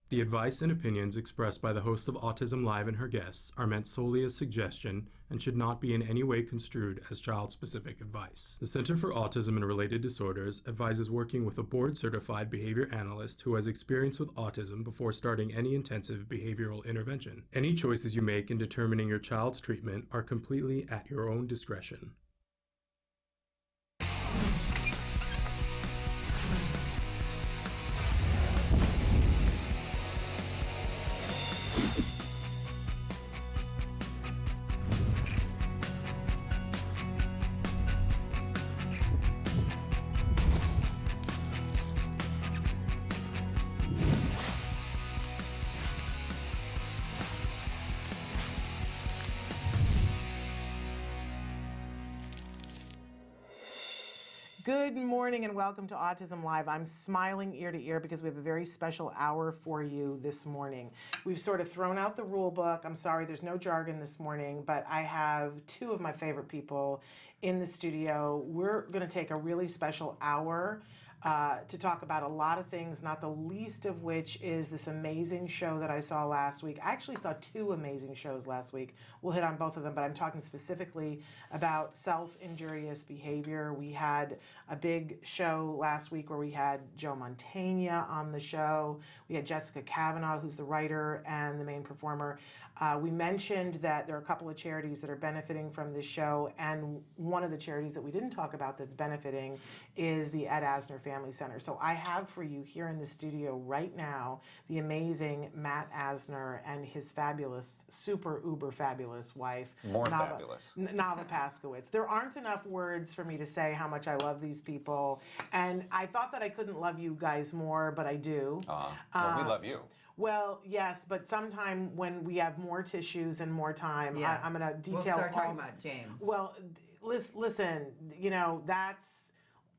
The advice and opinions expressed by the host of Autism Live and her guests are meant solely as suggestion and should not be in any way construed as child-specific advice. The Center for Autism and Related Disorders advises working with a board-certified behavior analyst who has experience with autism before starting any intensive behavioral intervention. Any choices you make in determining your child's treatment are completely at your own discretion. Good morning and welcome to Autism Live. I'm smiling ear to ear because we have a very special hour for you this morning. We've sort of thrown out the rule book. I'm sorry, there's no jargon this morning, but I have two of my favorite people in the studio. We're going to take a really special hour to talk about a lot of things, not the least of which is this amazing show that I saw last week. I actually saw two amazing shows last week. We'll hit on both of them, but I'm talking specifically about self-injurious behavior. We had a big show last week where we had Joe Mantegna on the show. We had Jessica Kavanaugh, who's the writer and the main performer. We mentioned that there are a couple of charities that are benefiting from this show, and one of the charities that we didn't talk about that's benefiting is the Ed Asner Family Center. So I have for you here in the studio right now the amazing Matt Asner and his fabulous, super uber fabulous wife, Navah Paskowitz. There aren't enough words for me to say how much I love these people, and I thought that I couldn't love you guys more, but I do. Well, we love you. Well, yes, but sometime when we have more tissues and more time, yeah. I'm going to detail. We'll start talking about James. Well, listen, you know,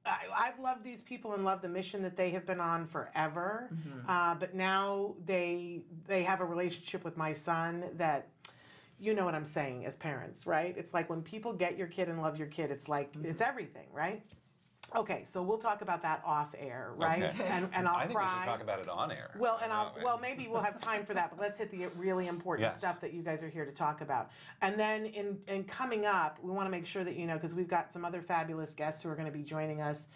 I've loved these people and loved the mission that they have been on forever. Mm-hmm. But now they have a relationship with my son that, you know what I'm saying, as parents, right? It's like when people get your kid and love your kid, it's like, it's everything, right? Okay, so we'll talk about that off air, right? Okay. And I'll I think we should talk about it on air. Well, and maybe we'll have time for that, but let's hit the really important stuff that you guys are here to talk about. And then in coming up, we want to make sure that you know, because we've got some other fabulous guests who are going to be joining us.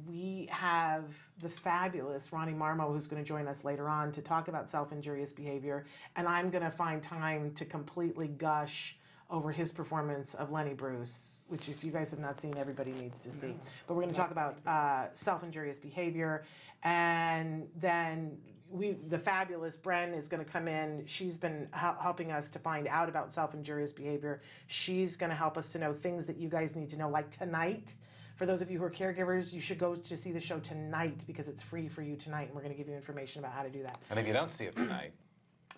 We have the fabulous Ronnie Marmo, who's going to join us later on to talk about self-injurious behavior, and I'm going to find time to completely gush over his performance of Lenny Bruce, which if you guys have not seen, everybody needs to see. But we're going to talk about self-injurious behavior, and then the fabulous Bren is going to come in. She's been helping us to find out about self-injurious behavior. She's going to help us to know things that you guys need to know, like tonight. For those of you who are caregivers, you should go to see the show tonight because it's free for you tonight, and we're going to give you information about how to do that. And if you don't see it tonight,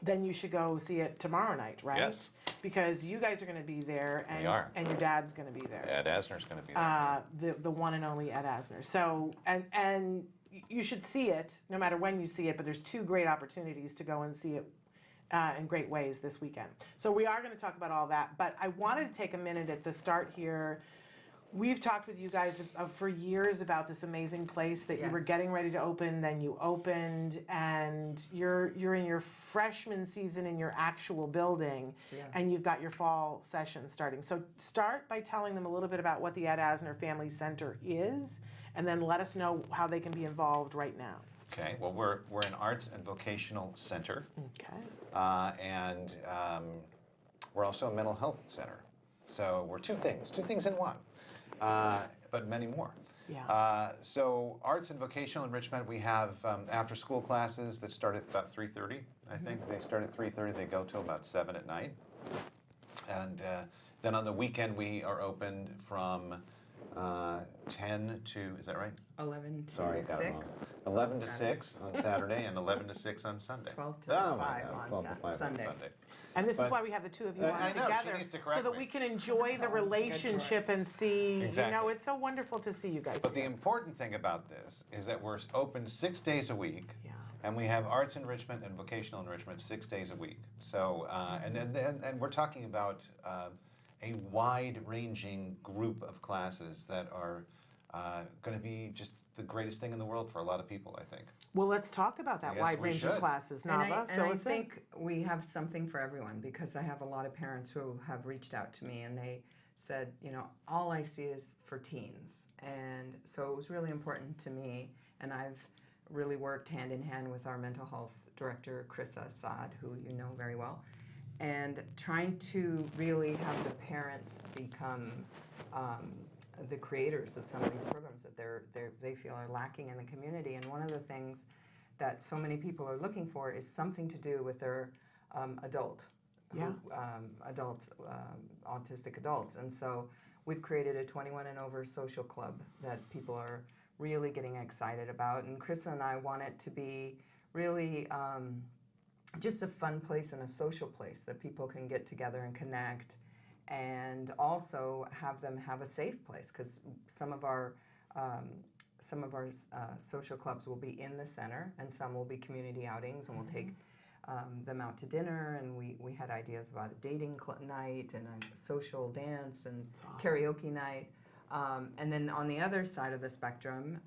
then you should go see it tomorrow night, right? Yes. Because you guys are going to be there, and your dad's going to be there. Ed Asner's going to be there. The one and only Ed Asner. So and you should see it no matter when you see it. But there's two great opportunities to go and see it in great ways this weekend. So we are going to talk about all that. But I wanted to take a minute at the start here. We've talked with you guys for years about this amazing place that you were getting ready to open, then you opened, and you're in your freshman season in your actual building, and you've got your fall session starting. So start by telling them a little bit about what the Ed Asner Family Center is, and then let us know how they can be involved right now. Okay, well, we're an arts and vocational center. Okay. And we're also a mental health center. So we're two things in one. But many more. Yeah. So arts and vocational enrichment, we have after-school classes that start at about 3:30, I think. They start at 3:30, they go till about 7 at night. And then on the weekend, we are open from 10 to, is that right? 11 to Sorry, I got it wrong. 6. 11 to 6 on Saturday and 11 to 6 on Sunday. 12 to 5 on Sunday. And this is why we have the two of you on I know, together, she needs to correct so that me. we can enjoy the relationship and see, Exactly. you know, it's so wonderful to see you guys. But the important thing about this is that we're open 6 days a week. Yeah. And we have arts enrichment and vocational enrichment 6 days a week. So, and we're talking about a wide-ranging group of classes that are going to be just the greatest thing in the world for a lot of people, I think. Well, let's talk about that Yes, wide we range of should. classes. And Navah, I fill us in. think we have something for everyone, because I have a lot of parents who have reached out to me and they said, all I see is for teens. And so it was really important to me, and I've really worked hand in hand with our mental health director, Paskowitz-Asner, who you know very well, and trying to really have the parents become the creators of some of these programs that they feel are lacking in the community. And one of the things that so many people are looking for is something to do with their adult autistic adults. And so we've created a 21 and over social club that people are really getting excited about. And Chris and I want it to be really just a fun place and a social place that people can get together and connect, and also have them have a safe place, because some of our social clubs will be in the center, and some will be community outings, and we'll take them out to dinner. And we had ideas about a dating night and a social dance and karaoke night. And then on the other side of the spectrum,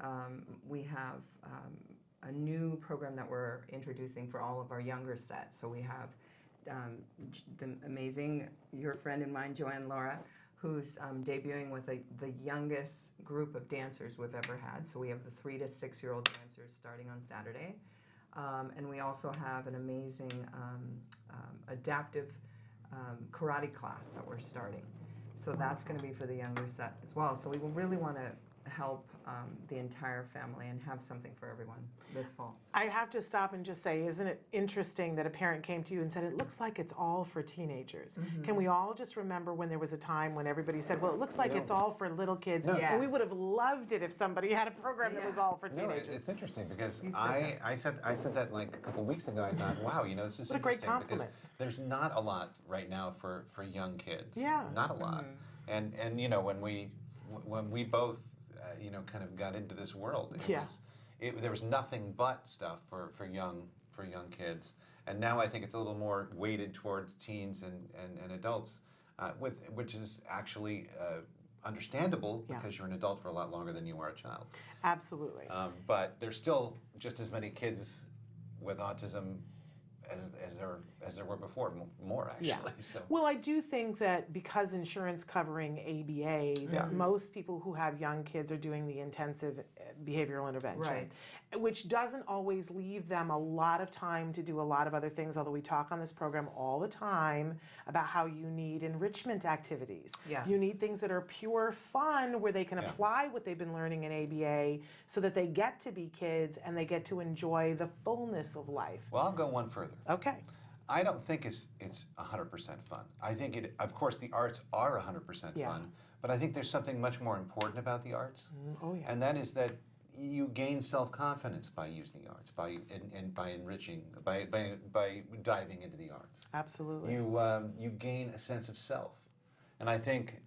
we have a new program that we're introducing for all of our younger sets. So we have the amazing, your friend and mine, Joanne Laura, who's debuting with the youngest group of dancers we've ever had. So we have the 3 to 6 year old dancers starting on Saturday. And we also have an amazing adaptive karate class that we're starting. So that's going to be for the younger set as well. So we will really want to help the entire family and have something for everyone this fall. I have to stop and just say, isn't it interesting that a parent came to you and said, it looks like it's all for teenagers? Can we all just remember when there was a time when everybody said, well, it looks like it's all for little kids? No. And we would have loved it if somebody had a program that was all for No, teenagers. it's interesting because You said I said that like a couple weeks ago. I thought, wow, this is What a great interesting because compliment. there's not a lot right now for young kids. Yeah. Not a lot. And when we both kind of got into this world, there was nothing but stuff for young kids. And now I think it's a little more weighted towards teens and adults, which is actually understandable because you're an adult for a lot longer than you are a child. Absolutely. But there's still just as many kids with autism as there were before, more actually. Yeah. So. Well, I do think that because insurance covering ABA, that most people who have young kids are doing the intensive behavioral intervention, Right. which doesn't always leave them a lot of time to do a lot of other things, although we talk on this program all the time about how you need enrichment activities. Yeah. You need things that are pure fun where they can apply what they've been learning in ABA so that they get to be kids and they get to enjoy the fullness of life. Well, I'll go one further. Okay. I don't think it's 100% fun. I think of course, the arts are 100% fun, but I think there's something much more important about the arts, and that is that you gain self-confidence by using the arts, by enriching, by diving into the arts. Absolutely. You gain a sense of self, and I think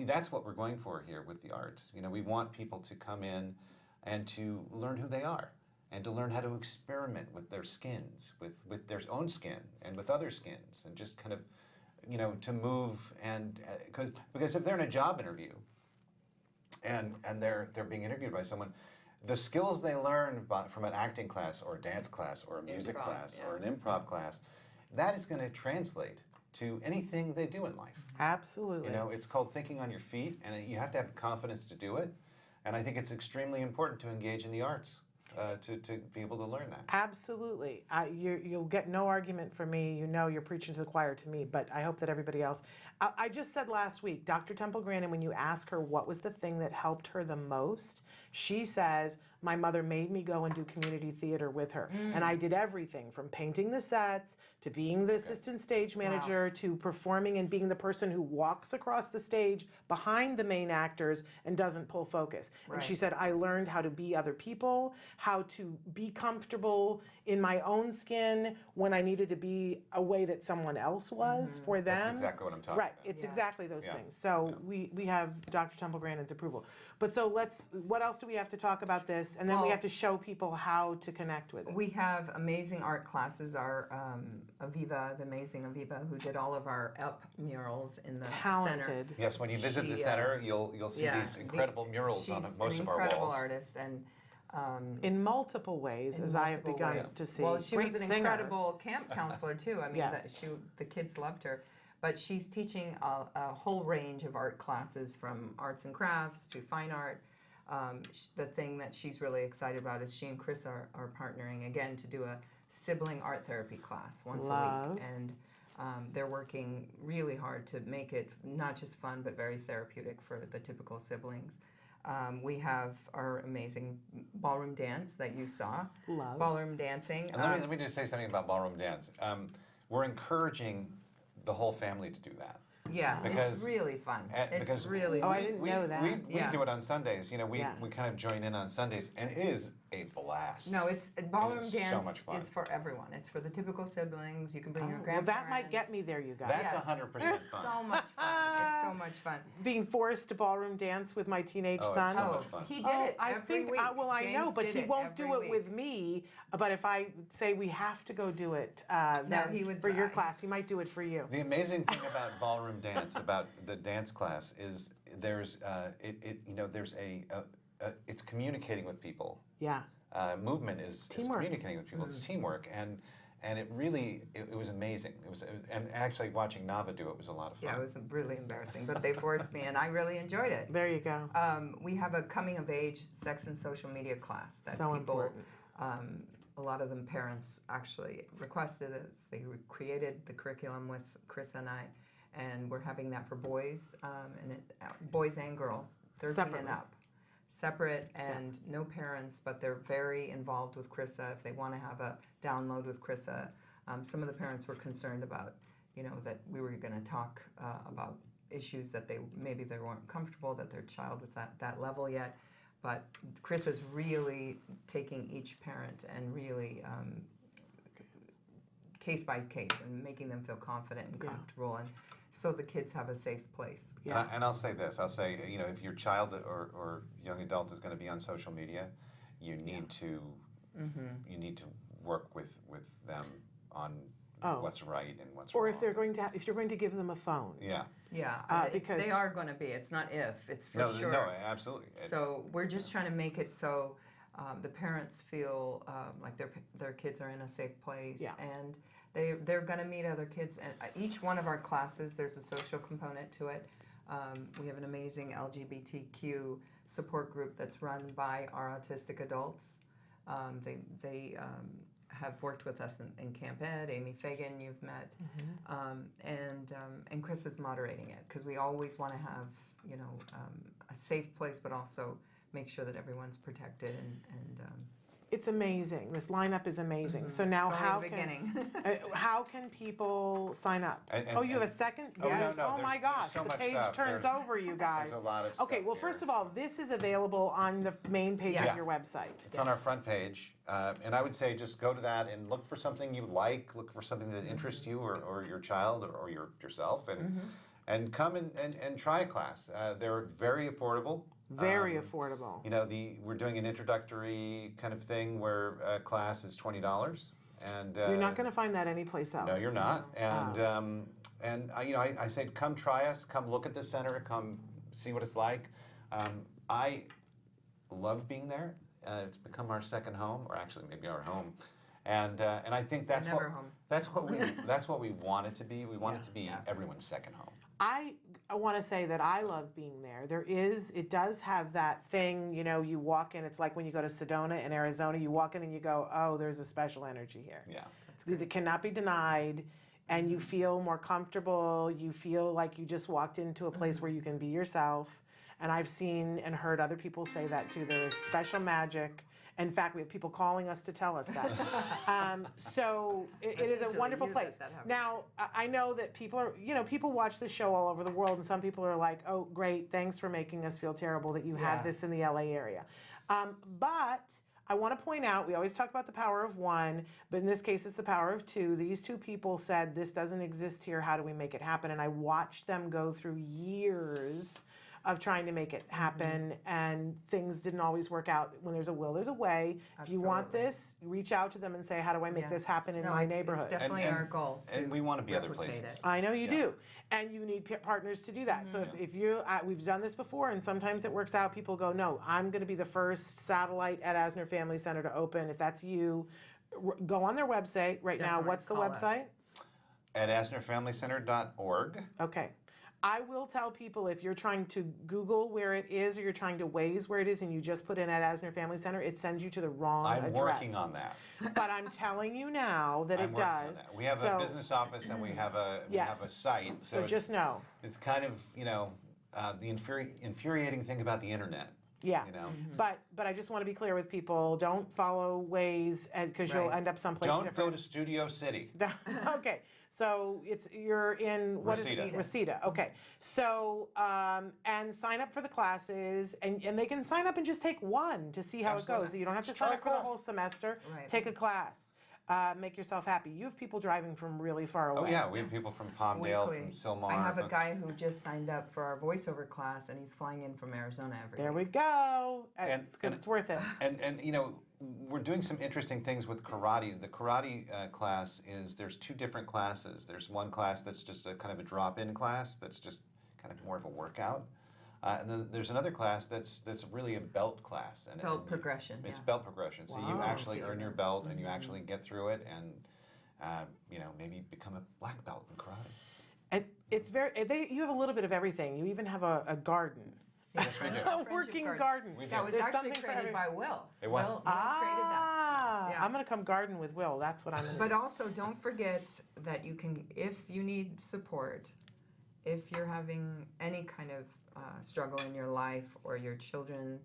that's what we're going for here with the arts. We want people to come in and to learn who they are, and to learn how to experiment with their skins, with their own skin and with other skins, and just kind of, to move and because if they're in a job interview and they're being interviewed by someone, the skills they learn from an acting class or a dance class or a music class or an improv class, that is going to translate to anything they do in life. Absolutely. It's called thinking on your feet, and you have to have confidence to do it. And I think it's extremely important to engage in the arts. To be able to learn that. Absolutely. You'll get no argument from me. You're preaching to the choir to me, but I hope that everybody else. I just said last week, Dr. Temple Grandin, when you ask her what was the thing that helped her the most, she says, my mother made me go and do community theater with her. And I did everything from painting the sets to being the assistant stage manager to performing and being the person who walks across the stage behind the main actors and doesn't pull focus. And she said, I learned how to be other people, how to be comfortable in my own skin when I needed to be a way that someone else was for them. That's exactly what I'm talking about. Right, it's exactly those things. So we have Dr. Temple Grandin's approval. But so what else do we have to talk about this? this, and then we Well- have to show people how to connect with it. We have amazing art classes. Our Aviva, the amazing Aviva, who did all of our up murals in the center. Talented. Yes, when you visit the She, center, you'll see Yeah, these incredible murals on she's most an of our incredible walls. artist, and In multiple ways, in as I have multiple begun ways. to see. Well, she Great was an singer. incredible camp counselor too. I mean, Yes. the kids loved her. But she's teaching a whole range of art classes, from arts and crafts to fine art. The thing that she's really excited about is she and Chris are partnering again to do a sibling art therapy class once a Love. week. And they're working really hard to make it not just fun, but very therapeutic for the typical siblings. We have our amazing ballroom dance that you saw. Love. Ballroom dancing. And let me just say something about ballroom dance. We're encouraging the whole family to do that. Yeah, Because- it's really fun. It's because really Oh, I fun. didn't know that. We Yeah. do it on Sundays. You know, we Yeah. kind of join in on Sundays, and it is a blast. No, it's ballroom is so dance much fun. is for everyone. It's for the typical siblings. You can bring your Well, grandparents. that might get me there, you guys. That's Yes. 100% It's fun. so much fun. It's so much fun. Being forced to ballroom dance with my teenage Oh, it's son. so Oh, much fun. he did Oh, it I every think, week. well, I know, James but did he won't do every it week. with me. But if I say we have to go do it, then he would- for your class, he might do it for you. The amazing thing about ballroom dance, about the dance class, is there's it's communicating with people. Yeah. Movement is Teamwork. communicating with people. It's teamwork, and it was amazing. And actually watching Navah do it was a lot of fun. Yeah, it was really embarrassing, but they forced me, and I really enjoyed it. There you go. We have a coming of age sex and social media class that So people, important. a lot of them parents actually requested it. They created the curriculum with Chris and I, and we're having that for boys, boys and girls, 13 Separately. and up. Separate and no parents, but they're very involved with Chrissa. If they want to have a download with Chrissa, some of the parents were concerned about, that we were going to talk about issues that maybe they weren't comfortable that their child was at that level yet. But Chris is really taking each parent and really case by case and making them feel confident and Yeah. comfortable, and so the kids have a safe place. Yeah. And I'll say this. I'll say, if your child or young adult is going to be on social media, you need to work with them on Oh. what's right and what's Or wrong. if you're going to give them a phone. Yeah. Yeah, because- they are going to be. It's not if, it's for No, sure. no, absolutely. So we're just trying to make it so the parents feel like their kids are in a safe place, Yeah. and they're going to meet other kids. And each one of our classes, there's a social component to it. We have an amazing LGBTQ support group that's run by our autistic adults. They have worked with us in Camp Ed. Amy Fagan, you've met, and Chris is moderating it, because we always want to have a safe place, but also make sure that everyone's protected and It's amazing. This lineup is amazing. So now it's only how the can beginning. how can people sign up? And- Oh, you have a and- second? Oh, no, Yes. no, Oh my there's gosh, so the much page stuff. turns There's- over, you guys. There's a lot of Okay, stuff well, here. first of all, this is available on the main page Yes. of your website. It's on our front page, and I would say just go to that and look for something you like, look for something that interests you or your child or yourself, and come and try a class. They're very affordable. Very affordable. We're doing an introductory kind of thing where a class is $20, and You're not going to find that anyplace else. No, you're not. And I say, come try us, come look at the center, come see what it's like. I love being there. It's become our second home, or actually maybe our home. And I think that's Never home. that's what we want it to be. We want it to be everyone's second home. I want to say that I love being there. It does have that thing, you walk in, it's like when you go to Sedona in Arizona, you walk in and you go, oh, there's a special energy here. Yeah. It cannot be denied, and you feel more comfortable. You feel like you just walked into a place where you can be yourself. And I've seen and heard other people say that too. There is special magic. In fact, we have people calling us to tell us that. So it is a usually wonderful you that place. that happens. Now, I know that people are, people watch the show all over the world, and some people are like, oh, great, thanks for making us feel terrible that you had this in the LA area. But I want to point out, we always talk about the power of one, but in this case, it's the power of two. These two people said, this doesn't exist here. How do we make it happen? And I watched them go through years of trying to make it happen, and things didn't always work out. When there's a will, there's a way. If you want Absolutely. this, reach out to them and say, how do I make Yeah. this happen in No, my it's neighborhood? definitely And- our goal to And we want to be other replicate places. it. I know you Yeah. do, and you need partners to do that. So if you, we've done this before, and sometimes it works out. People go, no, I'm going to be the first satellite at Asner Family Center to open. If that's you, go on their website right now. Definitely What's the call us. website? At asnerfamilycenter.org. Okay. I will tell people if you're trying to Google where it is or you're trying to Waze where it is and you just put in at Asner Family Center, it sends you to the wrong I'm address. working on that. But I'm telling you now that I'm it working on does. that. We have So- a business office and we have a Yes. site. So it's, just know. it's kind of, the infuriating thing about the internet. Yeah. You know, But I just want to be clear with people, don't follow Waze because you'll Right. end up someplace don't different. go to Studio City. Okay, so you're in, what is Reseda. Reseda, okay. So, and sign up for the classes, and they can sign up and just take one to see how it Absolutely. goes. You don't have to Just sign try a up for the class. whole semester. Right. Take a class. Make yourself happy. You have people driving from really far away. Oh yeah, we have people from Palmdale, Weekly. from Sylmar. I have a from- guy who just signed up for our voiceover class, and he's flying in from Arizona every There week. we go. And- Because it's worth it. And we're doing some interesting things with karate. The karate class there's two different classes. There's one class that's just a kind of a drop-in class that's just kind of more of a workout. And then there's another class that's really a belt class. And Belt and progression, It's yeah. belt progression. So you Wow. actually earn your belt and you actually get through it and maybe become a black belt in karate. And it's you have a little bit of everything. You even have a garden. Yes, we do. A working garden. We do. That was There's actually something for created by Will. It was. Will created that. Yeah. I'm going to come garden with Will. That's what I'm going to But do. also, don't forget that you can, if you need support, if you're having any kind of struggle in your life or your children's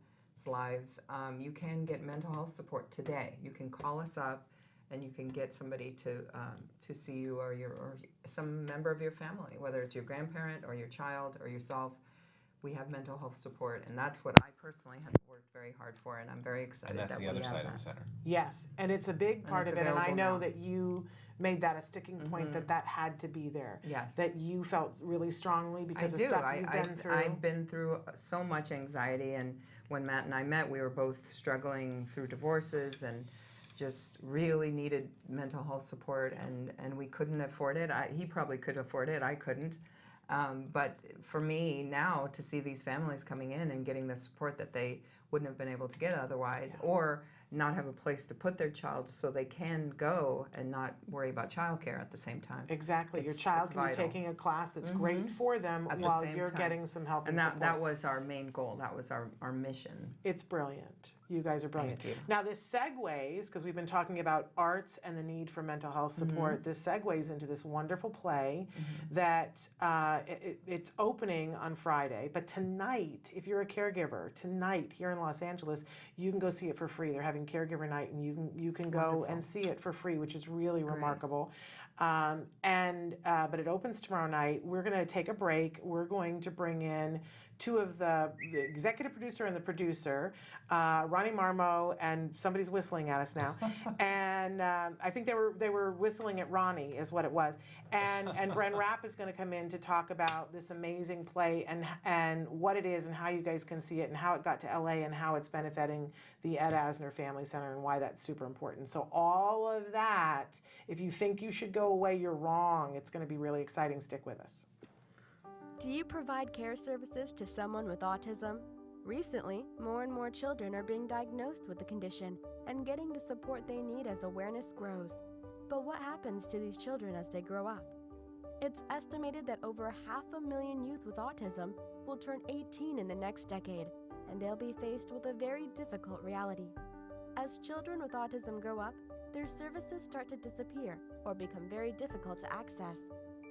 lives, you can get mental health support today. You can call us up, and you can get somebody to see you or some member of your family, whether it's your grandparent or your child or yourself. We have mental health support, and that's what I personally have worked very hard for, and I'm very excited And that's that the we other have side that. of the center. Yes, and it's a big part it's of it, and I available know now. that you made that a sticking point that had to be there. Yes. That you felt really strongly I because of do. stuff you've been through. I've been through so much anxiety, and when Matt and I met, we were both struggling through divorces and just really needed mental health support, and we couldn't afford it. He probably could afford it. I couldn't. But for me now to see these families coming in and getting the support that they wouldn't have been able to get otherwise, or not have a place to put their child so they can go and not worry about childcare at the same time. Exactly. Your It's child can be vital. taking a class that's great for them At the while same you're time. getting some help And and that support. was our main goal. That was our mission. It's brilliant. You guys are brilliant. Thank you. Now, this segues, because we've been talking about arts and the need for mental health support, this segues into this wonderful play that it's opening on Friday. But tonight, if you're a caregiver, tonight here in Los Angeles, you can go see it for free. They're having caregiver night, and you can go and see it for free, which is really remarkable. But it opens tomorrow night. We're going to take a break. We're going to bring in two of the executive producer and the producer, Ronnie Marmo, and somebody's whistling at us now. And I think they were whistling at Ronnie is what it was. And Bren Rapp is going to come in to talk about this amazing play and what it is and how you guys can see it and how it got to LA and how it's benefiting the Ed Asner Family Center and why that's super important. So all of that, if you think you should go away, you're wrong. It's going to be really exciting. Stick with us. Do you provide care services to someone with autism? Recently, more and more children are being diagnosed with the condition and getting the support they need as awareness grows. But what happens to these children as they grow up? It's estimated that over 500,000 youth with autism will turn 18 in the next decade, and they'll be faced with a very difficult reality. As children with autism grow up, their services start to disappear or become very difficult to access.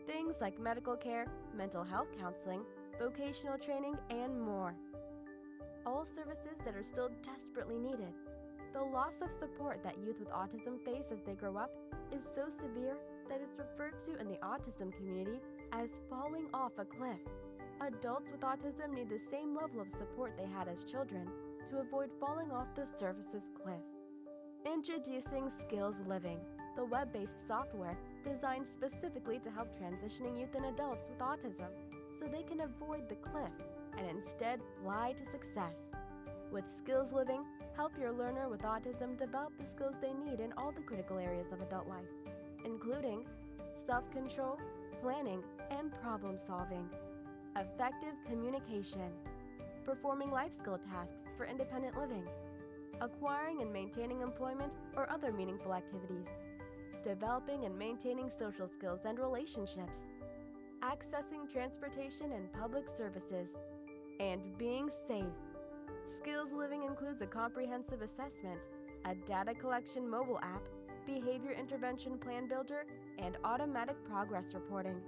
Things like medical care, mental health counseling, vocational training, and more. All services that are still desperately needed. The loss of support that youth with autism face as they grow up is so severe that it's referred to in the autism community as falling off a cliff. Adults with autism need the same level of support they had as children to avoid falling off the services cliff. Introducing Skills Living, the web-based software designed specifically to help transitioning youth and adults with autism so they can avoid the cliff and instead fly to success. With Skills Living, help your learner with autism develop the skills they need in all the critical areas of adult life, including self-control, planning, and problem-solving, effective communication, performing life skill tasks for independent living, acquiring and maintaining employment or other meaningful activities, developing and maintaining social skills and relationships, accessing transportation and public services, and being safe. Skills Living includes a comprehensive assessment, a data collection mobile app, behavior intervention plan builder, and automatic progress reporting.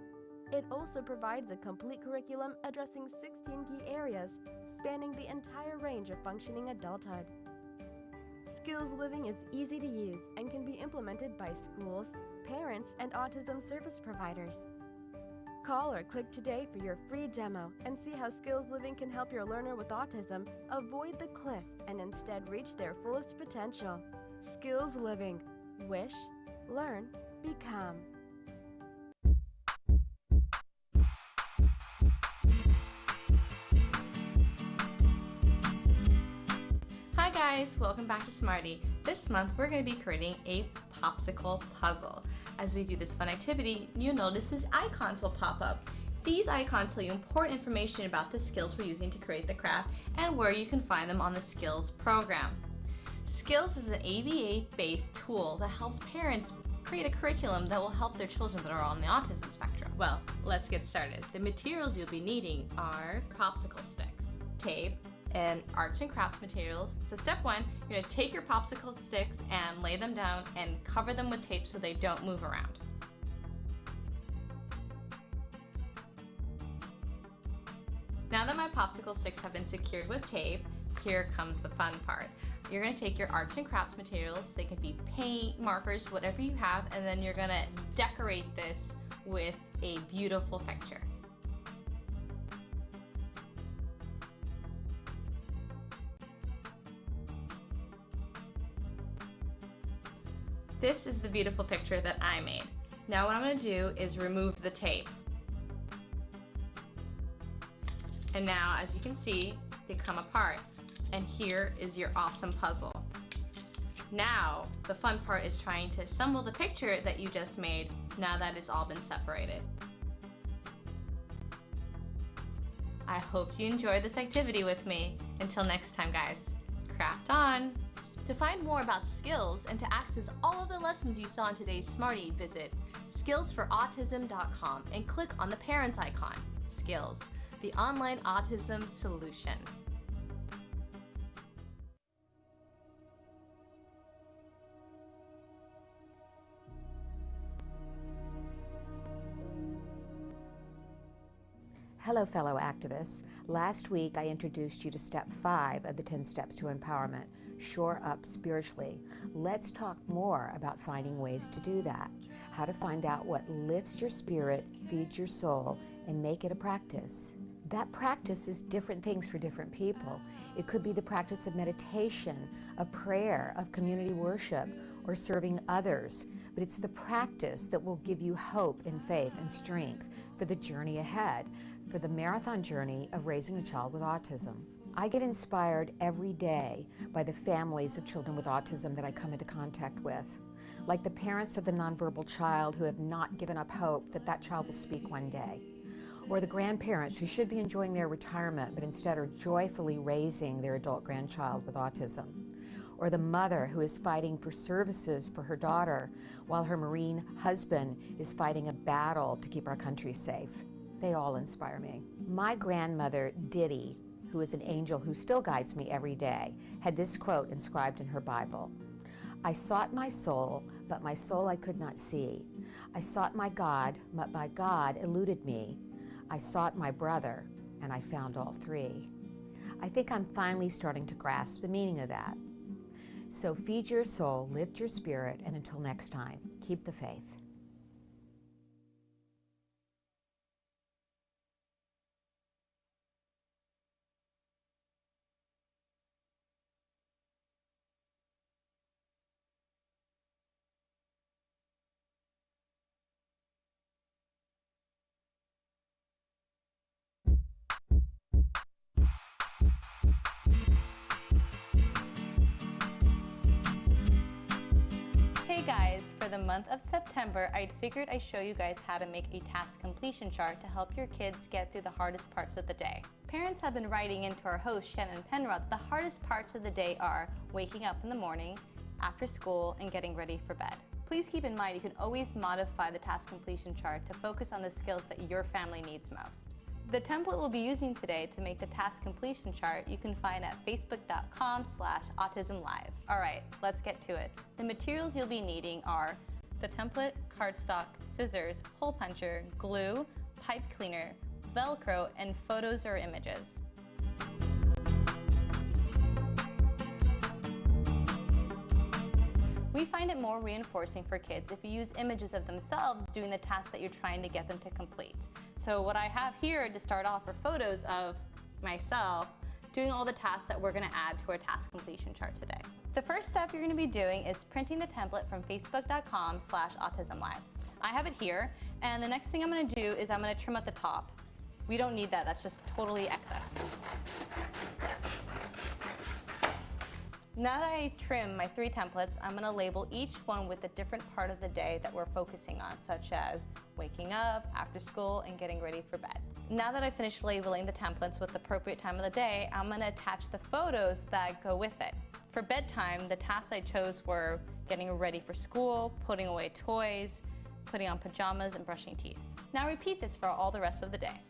It also provides a complete curriculum addressing 16 key areas spanning the entire range of functioning adulthood. Skills Living is easy to use and can be implemented by schools, parents, and autism service providers. Call or click today for your free demo and see how Skills Living can help your learner with autism avoid the cliff and instead reach their fullest potential. Skills Living. Wish, learn, become. Hi guys, welcome back to Smarty. This month we're going to be creating a popsicle puzzle. As we do this fun activity, you'll notice these icons will pop up. These icons tell you important information about the skills we're using to create the craft and where you can find them on the Skills program. Skills is an ABA-based tool that helps parents create a curriculum that will help their children that are on the autism spectrum. Well, let's get started. The materials you'll be needing are popsicle sticks, tape, and arts and crafts materials. So step one, you're going to take your popsicle sticks and lay them down and cover them with tape so they don't move around. Now that my popsicle sticks have been secured with tape, here comes the fun part. You're going to take your arts and crafts materials, they can be paint, markers, whatever you have, and then you're going to decorate this with a beautiful picture. This is the beautiful picture that I made. Now what I'm going to do is remove the tape. And now, as you can see, they come apart. And here is your awesome puzzle. Now, the fun part is trying to assemble the picture that you just made now that it's all been separated. I hope you enjoyed this activity with me. Until next time, guys, craft on! To find more about Skills and to access all of the lessons you saw in today's Smarty, visit skillsforautism.com and click on the parents icon. Skills, the online autism solution. Hello, fellow activists. Last week, I introduced you to step 5 of the 10 steps to empowerment, shore up spiritually. Let's talk more about finding ways to do that, how to find out what lifts your spirit, feeds your soul, and make it a practice. That practice is different things for different people. It could be the practice of meditation, of prayer, of community worship, or serving others. But it's the practice that will give you hope and faith and strength for the journey ahead, for the marathon journey of raising a child with autism. I get inspired every day by the families of children with autism that I come into contact with, like the parents of the nonverbal child who have not given up hope that that child will speak one day, or the grandparents who should be enjoying their retirement but instead are joyfully raising their adult grandchild with autism, or the mother who is fighting for services for her daughter while her Marine husband is fighting a battle to keep our country safe. They all inspire me. My grandmother, Diddy, who is an angel who still guides me every day, had this quote inscribed in her Bible. I sought my soul, but my soul I could not see. I sought my God, but my God eluded me. I sought my brother, and I found all three. I think I'm finally starting to grasp the meaning of that. So feed your soul, lift your spirit, and until next time, keep the faith. Hey guys, for the month of September, I figured I'd show you guys how to make a task completion chart to help your kids get through the hardest parts of the day. Parents have been writing into our host, Shannon Penrod, the hardest parts of the day are waking up in the morning, after school, and getting ready for bed. Please keep in mind you can always modify the task completion chart to focus on the skills that your family needs most. The template we'll be using today to make the task completion chart you can find at facebook.com/autism-live. All right, let's get to it. The materials you'll be needing are the template, cardstock, scissors, hole puncher, glue, pipe cleaner, Velcro, and photos or images. We find it more reinforcing for kids if you use images of themselves doing the task that you're trying to get them to complete. So what I have here to start off are photos of myself doing all the tasks that we're going to add to our task completion chart today. The first step you're going to be doing is printing the template from facebook.com/autism-live. I have it here, and the next thing I'm going to do is I'm going to trim at the top. We don't need that, that's just totally excess. Now that I trim my 3 templates, I'm going to label each one with a different part of the day that we're focusing on, such as waking up, after school, and getting ready for bed. Now that I've finished labeling the templates with the appropriate time of the day, I'm going to attach the photos that go with it. For bedtime, the tasks I chose were getting ready for school, putting away toys, putting on pajamas, and brushing teeth. Now repeat this for all the rest of the day.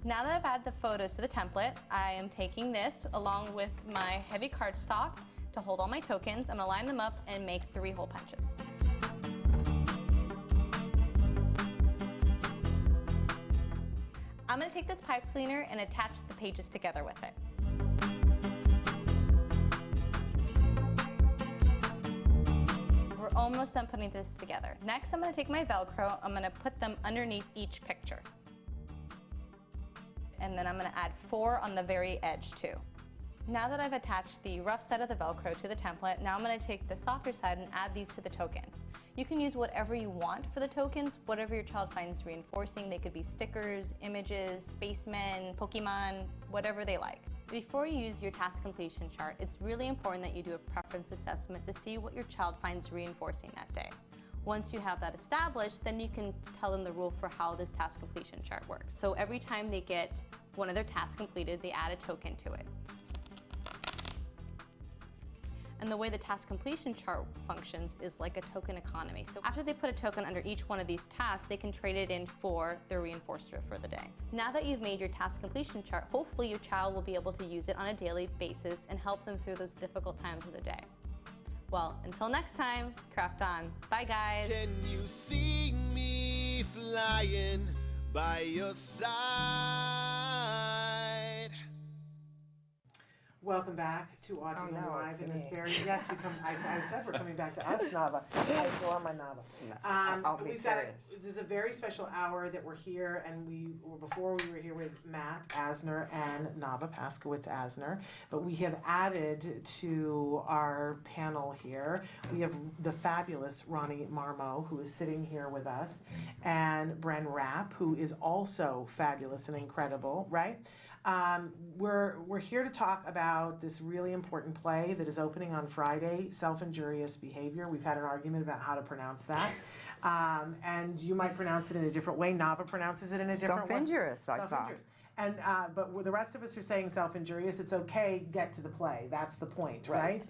Now that I've added the photos to the template, I am taking this along with my heavy cardstock to hold all my tokens. I'm going to line them up and make 3 hole punches. I'm going to take this pipe cleaner and attach the pages together with it. We're almost done putting this together. Next, I'm going to take my Velcro. I'm going to put them underneath each picture. And then I'm going to add 4 on the very edge too. Now that I've attached the rough side of the Velcro to the template, now I'm going to take the softer side and add these to the tokens. You can use whatever you want for the tokens, whatever your child finds reinforcing. They could be stickers, images, spacemen, Pokemon, whatever they like. Before you use your task completion chart, it's really important that you do a preference assessment to see what your child finds reinforcing that day. Once you have that established, then you can tell them the rule for how this task completion chart works. So every time they get one of their tasks completed, they add a token to it. And the way the task completion chart functions is like a token economy. So after they put a token under each one of these tasks, they can trade it in for their reinforcer for the day. Now that you've made your task completion chart, hopefully your child will be able to use it on a daily basis and help them through those difficult times of the day. Well, until next time, craft on. Bye, guys. Can you see me flying by your side? Welcome back to Autism no, Live. it's And it's me. very, yes, I said we're coming back to us, Navah. I adore my Navah. I'll be serious. This is a very special hour that we're here, and before we were here with Matt Asner and Navah Paskowitz-Asner, but we have added to our panel here, we have the fabulous Ronnie Marmo, who is sitting here with us, and Bren Rapp, who is also fabulous and incredible, right? We're here to talk about this really important play that is opening on Friday, Self-Injurious Behavior. We've had an argument about how to pronounce that. And you might pronounce it in a different way. Navah pronounces it in a different way. Self-injurious, I thought. Self-injurious. And but the rest of us are saying self-injurious. It's okay, get to the play. That's the point, right?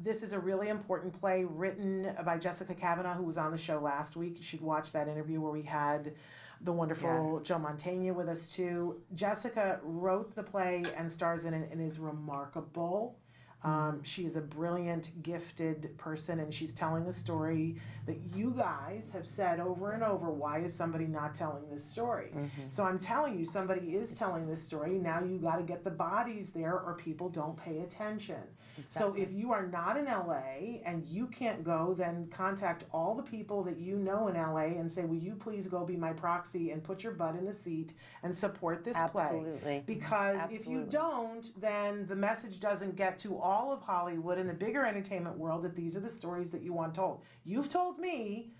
This is a really important play written by Jessica Kavanaugh, who was on the show last week. You should watch that interview where we had the wonderful Joe Mantegna with us too. Jessica wrote the play and stars in it and is remarkable. She is a brilliant, gifted person, and she's telling a story that you guys have said over and over, why is somebody not telling this story? So I'm telling you, somebody is telling this story. Now you got to get the bodies there or people don't pay attention. So if you are not in LA and you can't go, then contact all the people that you know in LA and say, will you please go be my proxy and put your butt in the seat and support this play? Absolutely. Because if you don't, then the message doesn't get to all of Hollywood and the bigger entertainment world that these are the stories that you want told. You've told me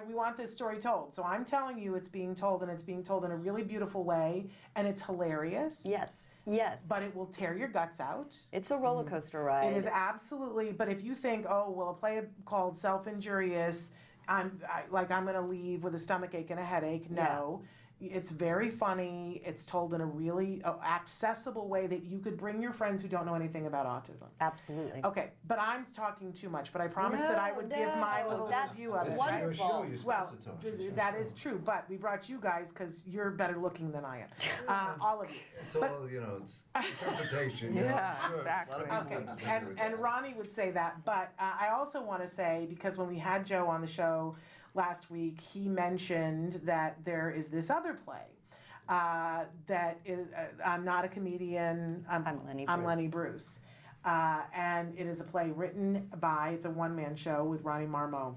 we want this story told. So I'm telling you it's being told, and it's being told in a really beautiful way, and it's hilarious. Yes, yes. But it will tear your guts out. It's a roller coaster ride. It is absolutely, but if you think, oh, well, a play called Self-Injurious, I'm going to leave with a stomachache and a headache. No. It's very funny. It's told in a really accessible way that you could bring your friends who don't know anything about autism. Absolutely. Okay, but I'm talking too much, but I promised that I would give my little review of it. Wonderful. This is your show, you're Well, supposed to talk. It's your that show. is true, but we brought you guys because you're better looking than I am. All of you. It's all, you know, it's interpretation. You Yeah, know? Sure. exactly. A lot of people Okay, would disagree with and that. Ronnie would say that, but I also want to say, because when we had Joe on the show last week, he mentioned that there is this other play that is, I'm not a comedian, I'm Lenny Bruce. And it is a play written by, it's a one-man show with Ronnie Marmo.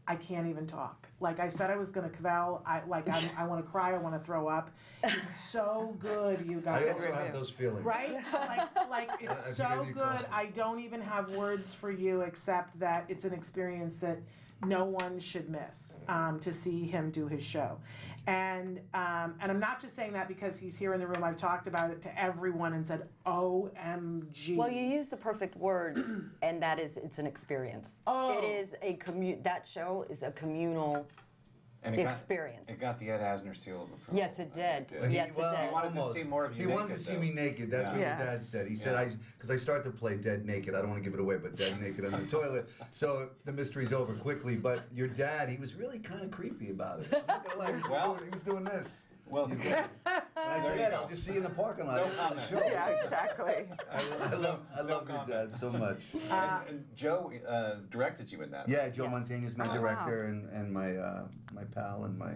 I can't even talk. Like I said, I was gonna cavell. I want to cry. I want to throw up. It's so good, you guys. I also have those feelings. Right? Like I it's think so I need good. coffee. I don't even have words for you except that it's an experience that no one should miss to see him do his show. And I'm not just saying that because he's here in the room. I've talked about it to everyone and said, OMG. Well, you used the perfect word, and that is, it's an experience. Oh. It is that show is a communal And experience. It got the Ed Asner seal of approval. Yes, it did. It Yes, it well, did. He wanted to almost. see more of you He wanted naked, to see though. me naked. That's what Yeah. your dad said. He said, Yeah. because I started to play dead naked. I don't want to give it away, but dead naked on the toilet. So the mystery's over quickly. But your dad, he was really kind of creepy about it. He was doing this. Well, it's good. And I said, you Ed, go. I'll just see you in the parking lot No after the comment. show. Yeah, exactly. I love your dad so much. And Joe directed you in that. Yeah, Joe Yes. Montaigne is my Oh, wow. director and my pal and my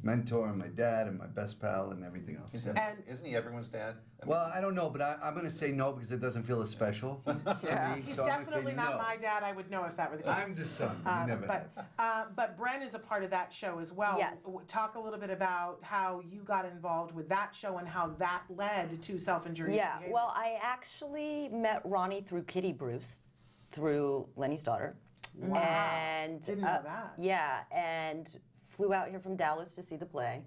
mentor and my dad and my best pal and everything else. Isn't he everyone's dad? I mean, Well, I don't know, but I'm going to say no because it doesn't feel as special to Yeah. me. He's so I'm gonna definitely say not no. my dad. I would know if that were the case. I'm the son. You never had. But Bren is a part of that show as well. Yes. Talk a little bit about how you got involved with that show and how that led to self-injurious Yeah, behavior. well, I actually met Ronnie through Kitty Bruce, through Lenny's daughter. Wow. And Didn't know that. Yeah, and flew out here from Dallas to see the play.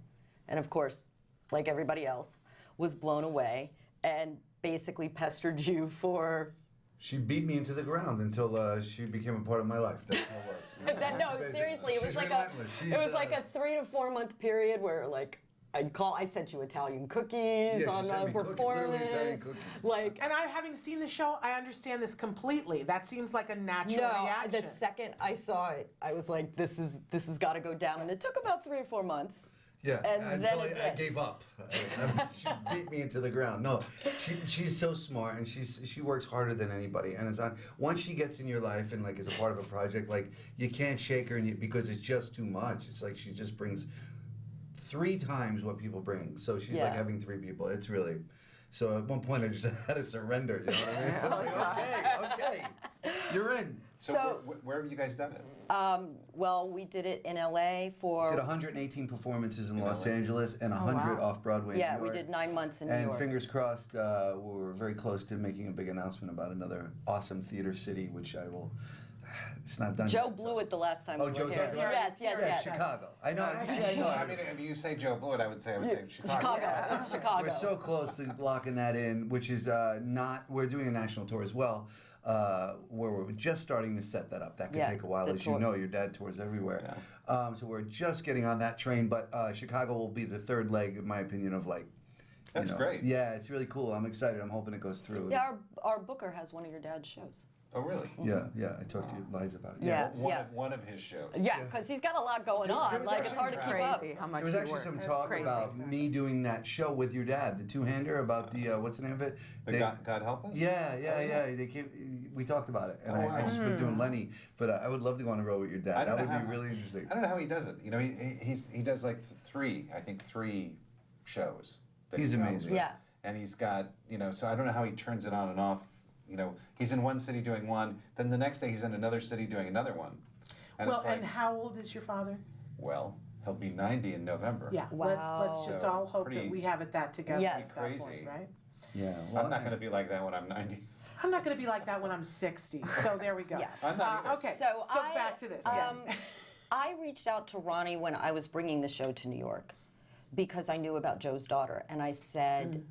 And of course, like everybody else, was blown away and basically pestered you for... She beat me into the ground until she became a part of my life. That's how it was. No, Basically. seriously, it was She's like relentless. it was like a 3 to 4 month period where like I sent you Italian cookies she on sent the me cookies, literally Italian performance. cookies. Like And having seen the show, I understand this completely. That seems like a natural no, reaction. the second I saw it, I was like, this has got to go down, and it took about 3 or 4 months. Yeah, And then until it I did. gave up. She beat me into the ground. No, she's so smart and she works harder than anybody. And it's on once she gets in your life and like is a part of a project, like you can't shake her because it's just too much. It's like she just brings 3 times what people bring. So she's like Yeah. having 3 people. It's really. So at one point I just had to surrender. You know what I mean? I was like, okay, you're in. So, So- where have you guys done it? Well, we did it in LA for Did 118 performances in Los LA. Angeles and 100 off Broadway. yeah, in New we York. did 9 months in New And York. fingers crossed, we're very close to making a big announcement about another awesome theater city, which I will. It's not done. Joe yet, blew it the last time Oh, we Joe were here. talked about it? Yes, yes, Yeah, yes. Chicago. I know. Actually, I know. I mean, if you say Joe Blewett, I would say Chicago. Chicago. It's Chicago. We're so close to locking that in, which is not. We're doing a national tour as well, where we're just starting to set that up. That could Yeah, take a while, the as tour. you know. Your dad tours everywhere, so we're just getting on that train. But Chicago will be the third leg, in my opinion, of like. That's great. Yeah, it's really cool. I'm excited. I'm hoping it goes through. Yeah, our booker has one of your dad's shows. Oh, really? Yeah. I talked to Liza about it. Yeah. One of his shows. Yeah, because he's got a lot going There on. was Like, it's hard to keep up. Crazy how much There was he actually works. some It's talk crazy. about me doing that show with your dad, the two-hander about the what's the name of it? God Help Us? Yeah. They came. We talked about it, and Oh, I just been doing Lenny, but I would love to go on the road with your I dad. don't That know would be how- really interesting. I don't know how he does it. You know, he does like three shows. that He's he travels amazing. with. Yeah. And he's got, so I don't know how he turns it on and off. He's in one city doing one, then the next day he's in another city doing another one. And Well, it's like, and how old is your father? well, he'll be 90 in November. Yeah, Wow. let's just So, all hope pretty- that we have it that together Yes. at that Crazy. point, right? Yeah. I'm not going to be like that when I'm 90. I'm not going to be like that when I'm 60. So there we go. Yeah. I'm not either. Okay. So back to this. Yes. I reached out to Ronnie when I was bringing the show to New York because I knew about Joe's daughter, and I said,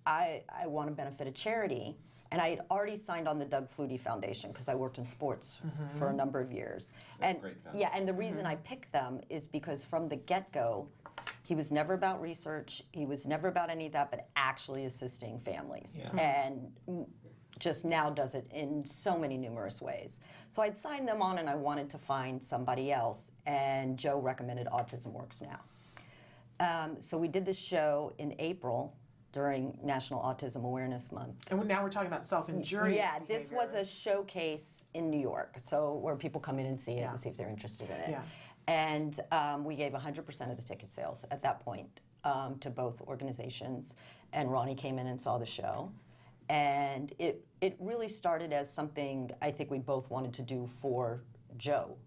I want to benefit a charity. And I had already signed on the Doug Flutie Foundation because I worked in sports for a number of years. And great foundation. yeah, and the reason I picked them is because from the get-go, he was never about research. He was never about any of that, but actually assisting families. And just now does it in so many numerous ways. So I'd signed them on and I wanted to find somebody else, and Joe recommended Autism Works Now. So we did this show in April during National Autism Awareness Month. And now we're talking about self-injurious Yeah, behavior. this was a showcase in New York, so where people come in and see it and see if they're interested in it. Yeah. And we gave 100% of the ticket sales at that point to both organizations. And Ronnie came in and saw the show. And it really started as something I think we both wanted to do for Joe,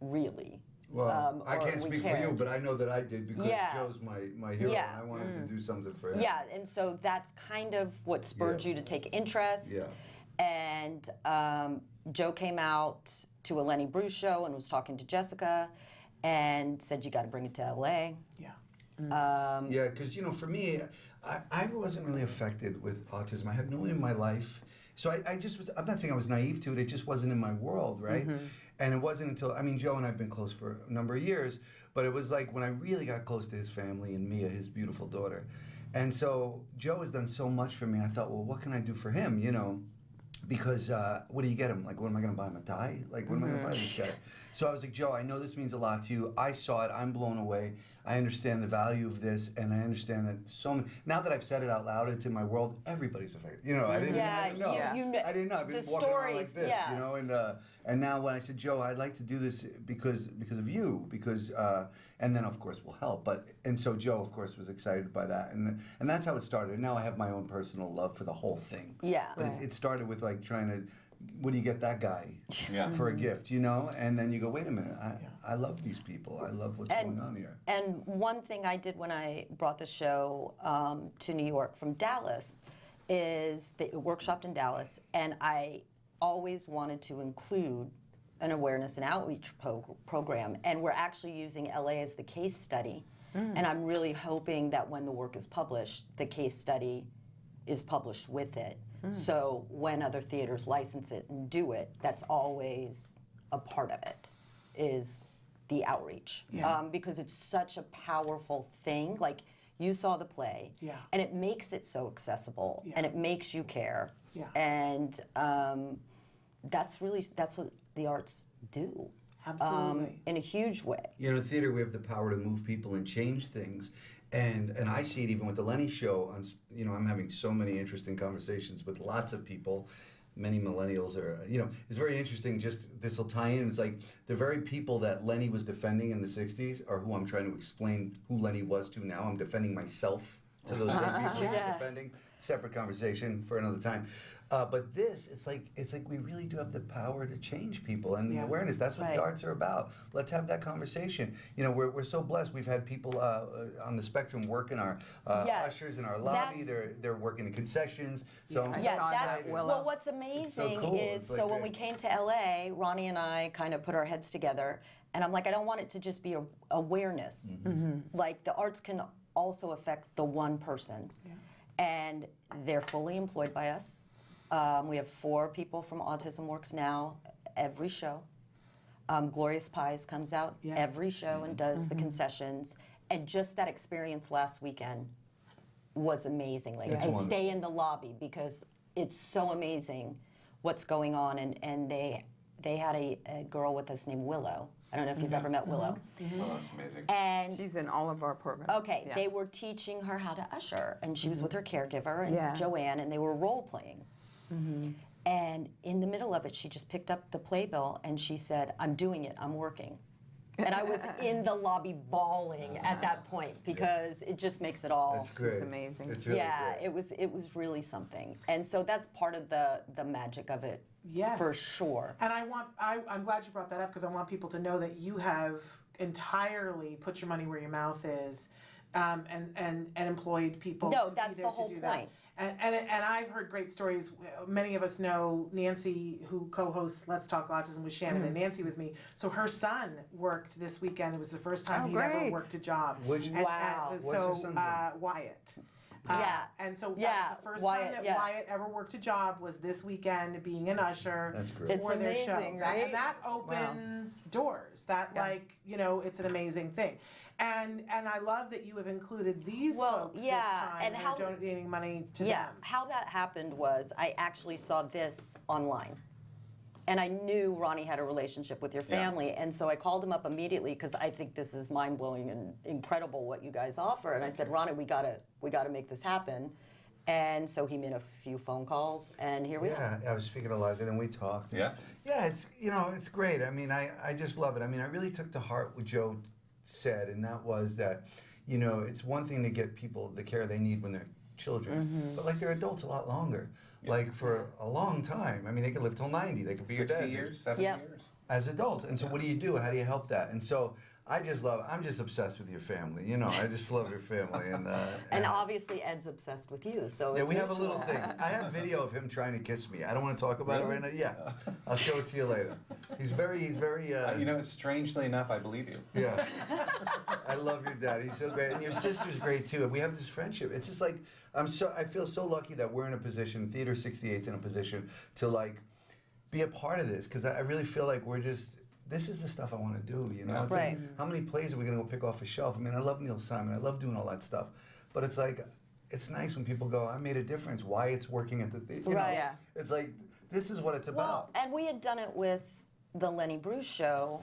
really. Well, I or can't we speak for you, cared. but I know that I did because Joe's my hero, Yeah. and I wanted to do something for him. Yeah, and so that's kind of what spurred you to take interest. Yeah. And Joe came out to a Lenny Bruce show and was talking to Jessica and said, you got to bring it to LA. Yeah. Yeah, because, for me, I wasn't really affected with autism. I had no one in my life. So I just was, I'm not saying I was naive to it, it just wasn't in my world, right? And it wasn't until, Joe and I have been close for a number of years, but it was like when I really got close to his family and Mia, his beautiful daughter. And so Joe has done so much for me, I thought, well, what can I do for him, Because what do you get him? Like, what am I going to buy him, a tie? Like, what am I going to buy this guy? So I was like, Joe, I know this means a lot to you. I saw it. I'm blown away. I understand the value of this, and I understand that so many. Now that I've said it out loud, it's in my world. Everybody's affected. I didn't know. I didn't know. I've been walking around like this, And now when I said, Joe, I'd like to do this because of you, and then of course we'll help. And so Joe, of course, was excited by that, and that's how it started. And now I have my own personal love for the whole thing. Yeah. But it started with like trying to. What do you get that guy for a gift, And then you go, wait a minute, I love these people. I love what's going on here. And one thing I did when I brought the show to New York from Dallas is they workshopped in Dallas, and I always wanted to include an awareness and outreach program. And we're actually using LA as the case study. And I'm really hoping that when the work is published, the case study is published with it. So when other theaters license it and do it, that's always a part of it, is the outreach. Because it's such a powerful thing. Like, you saw the play, and it makes it so accessible, and it makes you care. And that's what the arts do. Absolutely. In a huge way. In theater, we have the power to move people and change things. And I see it even with the Lenny show. I'm having so many interesting conversations with lots of people. Many millennials are, it's very interesting. Just this will tie in. It's like the very people that Lenny was defending in the 60s are who I'm trying to explain who Lenny was to now. I'm defending myself to those same people I'm defending. Separate conversation for another time. But this, it's like we really do have the power to change people and the awareness. That's what the arts are about. Let's have that conversation. We're so blessed. We've had people on the spectrum work in our ushers in our lobby. They're working in concessions. So I'm so excited. Well, what's amazing cool. is when we came to LA, Ronnie and I kind of put our heads together, and I'm like, I don't want it to just be awareness. Like, the arts can also affect the one person, and they're fully employed by us. We have 4 people from Autism Works Now every show. Glorious Pies comes out every show and does the concessions. And just that experience last weekend was amazing. Like, I stay in the lobby because it's so amazing what's going on. And they had a girl with us named Willow. I don't know if you've ever met Willow. Oh, that's amazing. And She's in all of our programs. Okay, they were teaching her how to usher, and she was with her caregiver and Joanne, and they were role playing. And in the middle of it, she just picked up the playbill and she said, I'm doing it, I'm working. And I was in the lobby bawling at that point because it just makes it all. That's great. It's amazing. It's really great. It was really something. And so that's part of the magic of it. Yes. For sure. And I'm glad you brought that up because I want people to know that you have entirely put your money where your mouth is. and employed people. No, to that's be the there whole to do that. point. And I've heard great stories. Many of us know Nancy, who co-hosts Let's Talk Autism with Shannon and Nancy with me. So her son worked this weekend. It was the first time he'd ever great. worked a job. Wow. What's your son's name? Wyatt. Yeah. And so Yeah, that was the first Wyatt, time that yeah. Wyatt ever worked a job was this weekend being an usher That's great. It's for their show. amazing, right? And that opens doors. That it's an amazing thing. And I love that you have included these folks this time and and how are donating money to Yeah, them. how that happened was I actually saw this online. And I knew Ronnie had a relationship with your family, and so I called him up immediately because I think this is mind-blowing and incredible what you guys offer. And I said, Ronnie, we gotta make this happen. And so he made a few phone calls, and here we are. Yeah, I was speaking to Liza, and we talked. Yeah. Yeah, it's it's great. I mean, I just love it. I mean, I really took to heart what Joe said, and that was that, it's one thing to get people the care they need when they're children, but like they're adults a lot longer, like for a long time. I mean, they could live till 90. They could be your 60 dad years, 70 Yep. years. as adults. And so, what do you do? How do you help that? And so, I'm just obsessed with your family. I just love your family, And obviously Ed's obsessed with you, so yeah, it's we have a mutual. little thing. I have video of him trying to kiss me. I don't want to talk about it right now. Yeah, I'll show it to you later. He's very. Strangely enough, I believe you. Yeah. I love your dad. He's so great, and your sister's great too. And we have this friendship. It's just like I feel so lucky that we're in a position. Theater 68's in a position to be a part of this, because I really feel like this is the stuff I want to do, It's Right. like, how many plays are we going to go pick off a shelf? I mean, I love Neil Simon. I love doing all that stuff. But it's like, it's nice when people go, I made a difference. Why it's working at the theater. Right. Yeah. It's like, this is what it's about. And we had done it with the Lenny Bruce show,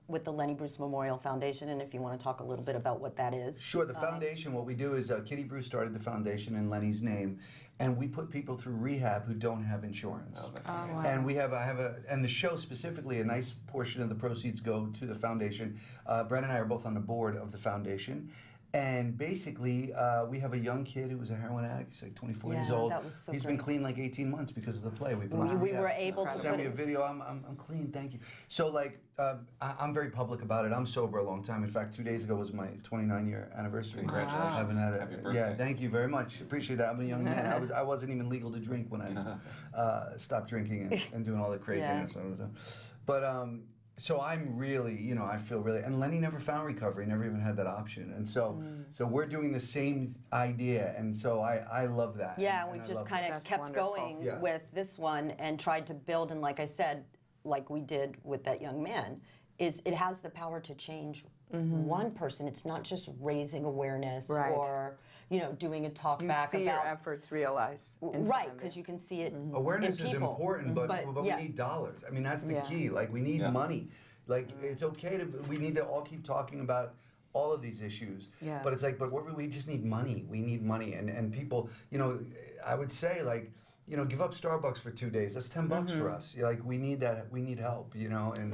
with the Lenny Bruce Memorial Foundation, and if you want to talk a little bit about what that is. Sure, the foundation, what we do is Kitty Bruce started the foundation in Lenny's name, and we put people through rehab who don't have insurance. And and the show specifically, a nice portion of the proceeds go to the foundation. Bren and I are both on the board of the foundation. And basically, we have a young kid who was a heroin addict. He's like 24 years Yeah, old. that was so He's great. been clean like 18 months because of the play. We put him through We rehab. were able to Send put me a it, video. I'm clean. Thank you. So I'm very public about it. I'm sober a long time. In fact, 2 days ago was my 29-year anniversary. Congratulations. I haven't had Happy birthday. Yeah, thank you very much. Appreciate that. I'm a young man. I wasn't even legal to drink when I stopped drinking and doing all the craziness. So I'm really, I feel really, and Lenny never found recovery, never even had that option. And so we're doing the same idea, and so I love that. yeah, and we've I just love kind it. of That's kept wonderful. going Yeah. with this one and tried to build, and like I said, like we did with that young man, is it has the power to change one person. It's not just raising awareness Right. or, doing a talk You back see about your efforts realized. in front right, of because you. you can see it Awareness in is people. important, but yeah. we need dollars. I mean, that's the Yeah. key. Like, we need money. Like, it's okay we need to all keep talking about all of these issues. Yeah. But it's like, we just need money. We need money. And people, I would say, give up Starbucks for 2 days. That's $10 for us. Like, we need that. We need help, and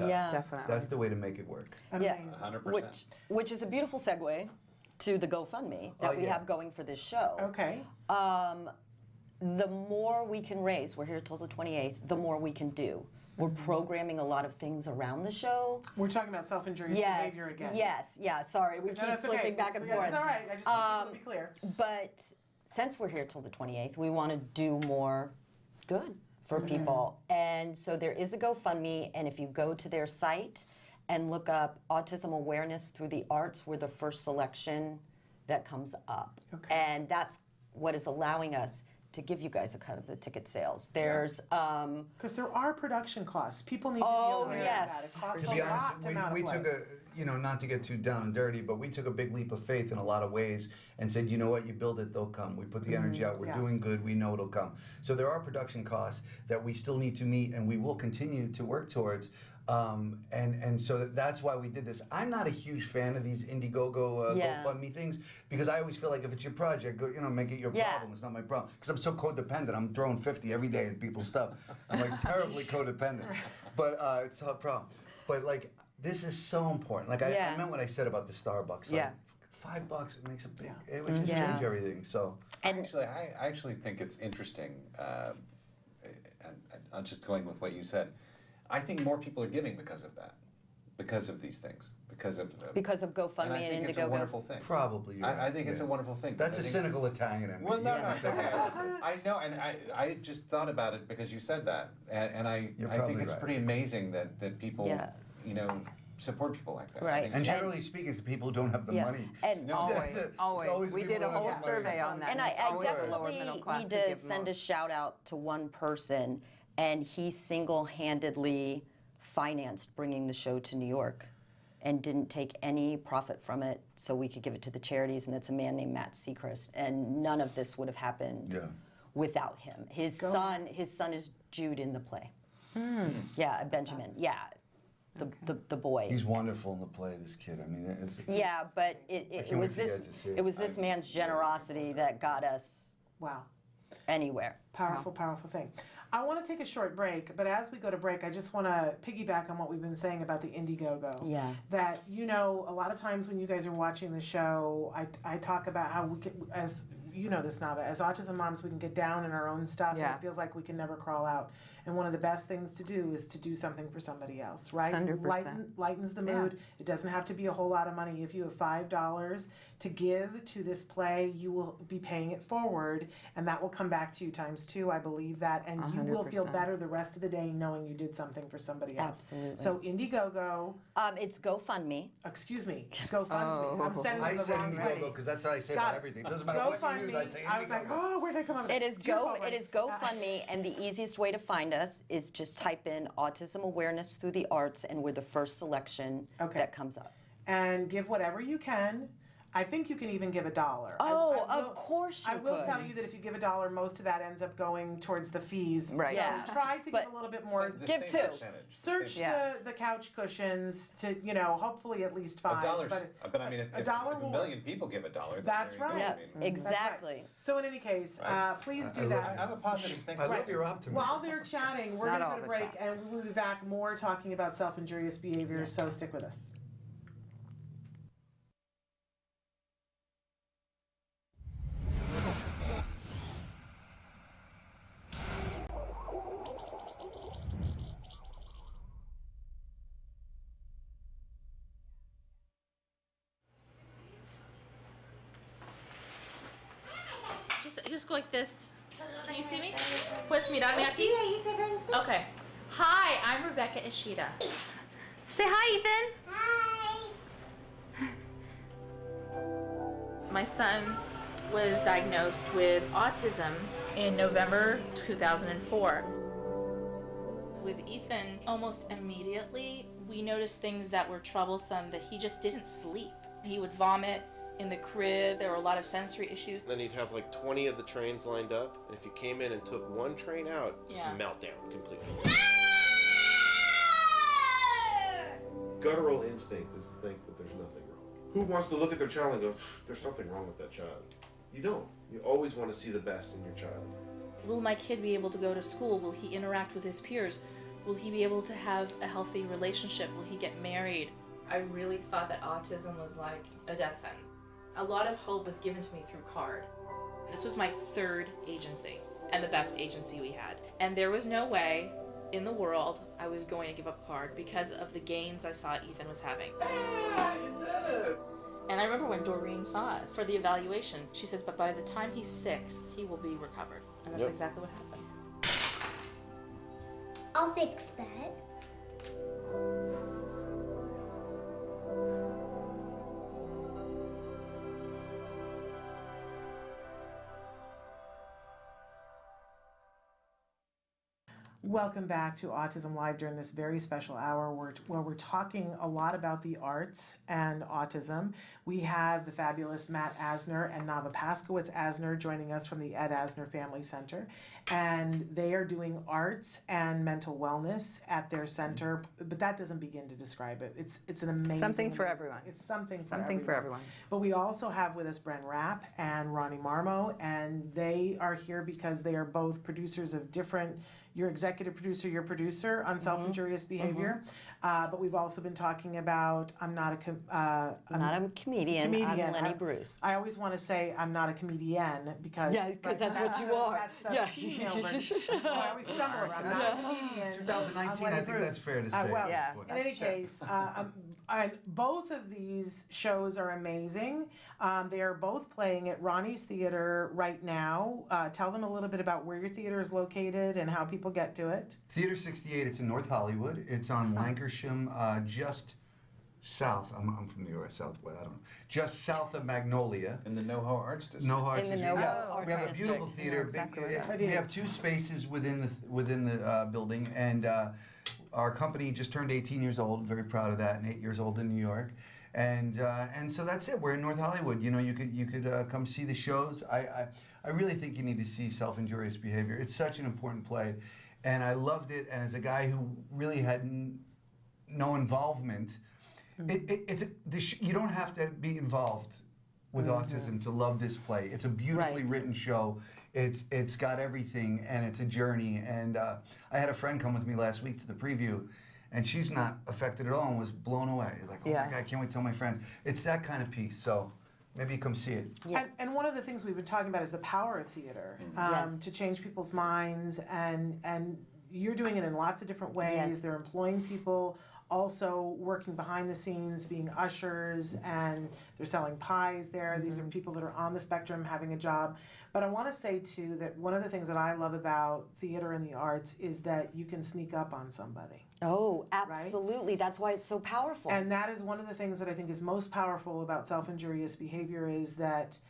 Yeah. Definitely. that's the way to make it work. Amazing. 100%. Which is a beautiful segue to the GoFundMe that we have going for this show. Okay. The more we can raise, we're here till the 28th, the more we can do. We're programming a lot of things around the show. We're talking about self-injurious behavior again. Sorry, we No, keep that's flipping okay. back and That's forth. all right. I just want to be clear. But since we're here till the 28th, we want to do more good for people. And so there is a GoFundMe, and if you go to their site and look up Autism Awareness Through the Arts, we're the first selection that comes up. Okay. And that's what is allowing us to give you guys a cut of the ticket sales. There's Because there are production costs. People need to Oh, be aware yes. of that. It costs To a be lot honest, to mount a we play. took not to get too down and dirty, but we took a big leap of faith in a lot of ways and said, you know what, you build it, they'll come. We put the energy out, we're Yeah. doing good, we know it'll come. So there are production costs that we still need to meet, and we will continue to work towards. And so that's why we did this. I'm not a huge fan of these Indiegogo Yeah. GoFundMe things, because I always feel like if it's your project, make it your Yeah. problem. It's not my problem. Because I'm so codependent. I'm throwing 50 every day at people's stuff. I'm like terribly codependent. But it's a problem. But this is so important. I meant what I said about the Starbucks. Yeah. $5, it makes a big, it would just Yeah. change everything. So I actually think it's interesting, and just going with what you said, I think more people are giving because of that. because of these things, because of and GoFundMe I think and it's a Indiegogo. wonderful thing. Probably. You're right. I think it's a wonderful thing. That's a I think- cynical Italian in me. Well, no, Yeah, no, it's okay. I know, and I just thought about it because you said that, and I You're think probably it's right. pretty amazing that people, Yeah. you know, support people like that. I Right. think And it's- generally speaking, it's the people who don't have the Yeah. money. And No, It's Always. We people did a who don't whole have money. survey on that. And it's I always the lower definitely middle class need who to give send a most. shout out to one person, and he single-handedly financed bringing the show to New York and didn't take any profit from it so we could give it to the charities, and that's a man named Matt Seacrest. And none of this would have happened Yeah. without him. His son is Jude in the play. Yeah, Benjamin. Yeah, the boy. He's wonderful in the play, this kid. I mean, it's. Yeah, but it can't was wait for you this guys to see it. it was this man's generosity that got us Wow. anywhere. Powerful, powerful thing. I want to take a short break, but as we go to break, I just want to piggyback on what we've been saying about the Indiegogo. Yeah. That, you know, a lot of times when you guys are watching the show, I talk about how we can, as you know this, Navah, as autism moms, we can get down in our own stuff Yeah. and it feels like we can never crawl out. And one of the best things to do is to do something for somebody else, right? 100%. Lightens the mood. It doesn't have to be a whole lot of money. If you have $5 to give to this play, you will be paying it forward, and that will come back to you times 2. I believe that, and you will feel 100%. better the rest of the day knowing you did something for somebody else. Absolutely. So Indiegogo, It's GoFundMe. excuse me, GoFundMe. I'm sending I you the said wrong Indiegogo place. because that's how I say Got about it. everything. It doesn't matter what you use, I say Indiegogo. I was like, oh, where did I come up with It that? is It's your fault, it is GoFundMe, and the easiest way to find us is just type in autism awareness through the arts, and we're the first selection that comes up. And give whatever you can. I think you can even give $1. Oh, of course you I will could. tell you that if you give $1, most of that ends up going towards the fees. Right. So Yeah. try to But give a little bit more. The Give same two. percentage. Search Yeah. the couch cushions to, you know, hopefully at least $5. But I mean, if $1 a will million people give $1, then That's there you go. right. Yeah, I mean, That's right. exactly. So in any case, Right. please I do love that. I'm a positive thinker. I love your optimism. While they're chatting, we're Not going to all go to the break, time. and we'll be back more talking about self-injurious behavior, so stick with us. Just go like this. Can you see me? Puedes mirarme aquí? Okay. Hi, I'm Rebecca Ishida. Say hi, Ethan. Hi. My son was diagnosed with autism in November 2004. With Ethan, almost immediately, we noticed things that were troublesome, that he just didn't sleep. He would vomit in the crib. There were a lot of sensory issues. Then he'd have like 20 of the trains lined up, and if you came in and took one train out, just Yeah. meltdown completely. Guttural instinct is to think that there's nothing wrong. Who wants to look at their child and go, there's something wrong with that child? You don't. You always want to see the best in your child. Will my kid be able to go to school? Will he interact with his peers? Will he be able to have a healthy relationship? Will he get married? I really thought that autism was like a death sentence. A lot of hope was given to me through CARD. This was my 3rd agency and the best agency we had. And there was no way in the world I was going to give up CARD because of the gains I saw Ethan was having. Yeah, you did it. And I remember when Doreen saw us for the evaluation, she says, but by the time he's 6, he will be recovered. And that's Yep. exactly what happened. I'll fix that. Welcome back to Autism Live during this very special hour where we're talking a lot about the arts and autism. We have the fabulous Matt Asner and Navah Paskowitz-Asner joining us from the Ed Asner Family Center. And they are doing arts and mental wellness at their center, but that doesn't begin to describe it. It's an amazing... Something for everyone. It's something for everyone. But we also have with us Bren Rapp and Ronnie Marmo, and they are here because they are both producers of different your executive producer, your producer on self-injurious behavior. But we've also been talking about I'm not a comedian. I'm Lenny Bruce. I always want to say I'm not a comedian because that's what you are. That's the female version. So I always stumble over. I'm not a comedian. 2019, I think that's fair to say. In any case, and both of these shows are amazing. They are both playing at Ronnie's Theater right now. Tell them a little bit about where your theater is located and how people get to it. Theater 68, it's in North Hollywood. It's on Lankershim, just south, I'm from the U.S., Southwest, I don't know, just south of Magnolia. In the NoHo Arts District. NoHo Arts In the District. NoHo Arts We have a beautiful District. theater. Exactly We have 2 spaces within the building, and our company just turned 18 years old. Very proud of that, and 8 years old in New York. And so that's it. We're in North Hollywood. You know, you could come see the shows. I really think you need to see Self-Injurious Behavior. It's such an important play, and I loved it. And as a guy who really had no involvement, you don't have to be involved with autism to love this play. It's a beautifully written show. It's got everything, and it's a journey. And I had a friend come with me last week to the preview, and she's not affected at all and was blown away. Like, oh my God, I can't wait to tell my friends. It's that kind of piece. So maybe you come see it. Yeah. And one of the things we've been talking about is the power of theater to change people's minds, and you're doing it in lots of different ways. Yes. They're employing people, also working behind the scenes, being ushers, and they're selling pies there. These are people that are on the spectrum having a job. But I want to say, too, that one of the things that I love about theater and the arts is that you can sneak up on somebody. Oh, absolutely. Right? That's why it's so powerful. And that is one of the things that I think is most powerful about self-injurious behavior is that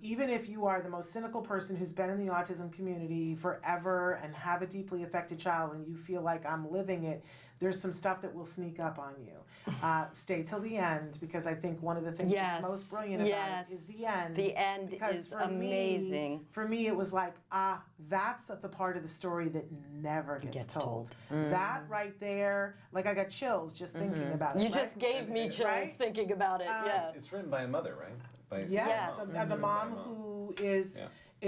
even if you are the most cynical person who's been in the autism community forever and have a deeply affected child and you feel like I'm living it, there's some stuff that will sneak up on you. Stay till the end, because I think one of the things that's most brilliant about it is the end. The end is amazing. For me, it was like, that's the part of the story that never gets told. That right there, like I got chills just thinking about it. You just gave me chills thinking about it, It's written by a mother, right? The mom who is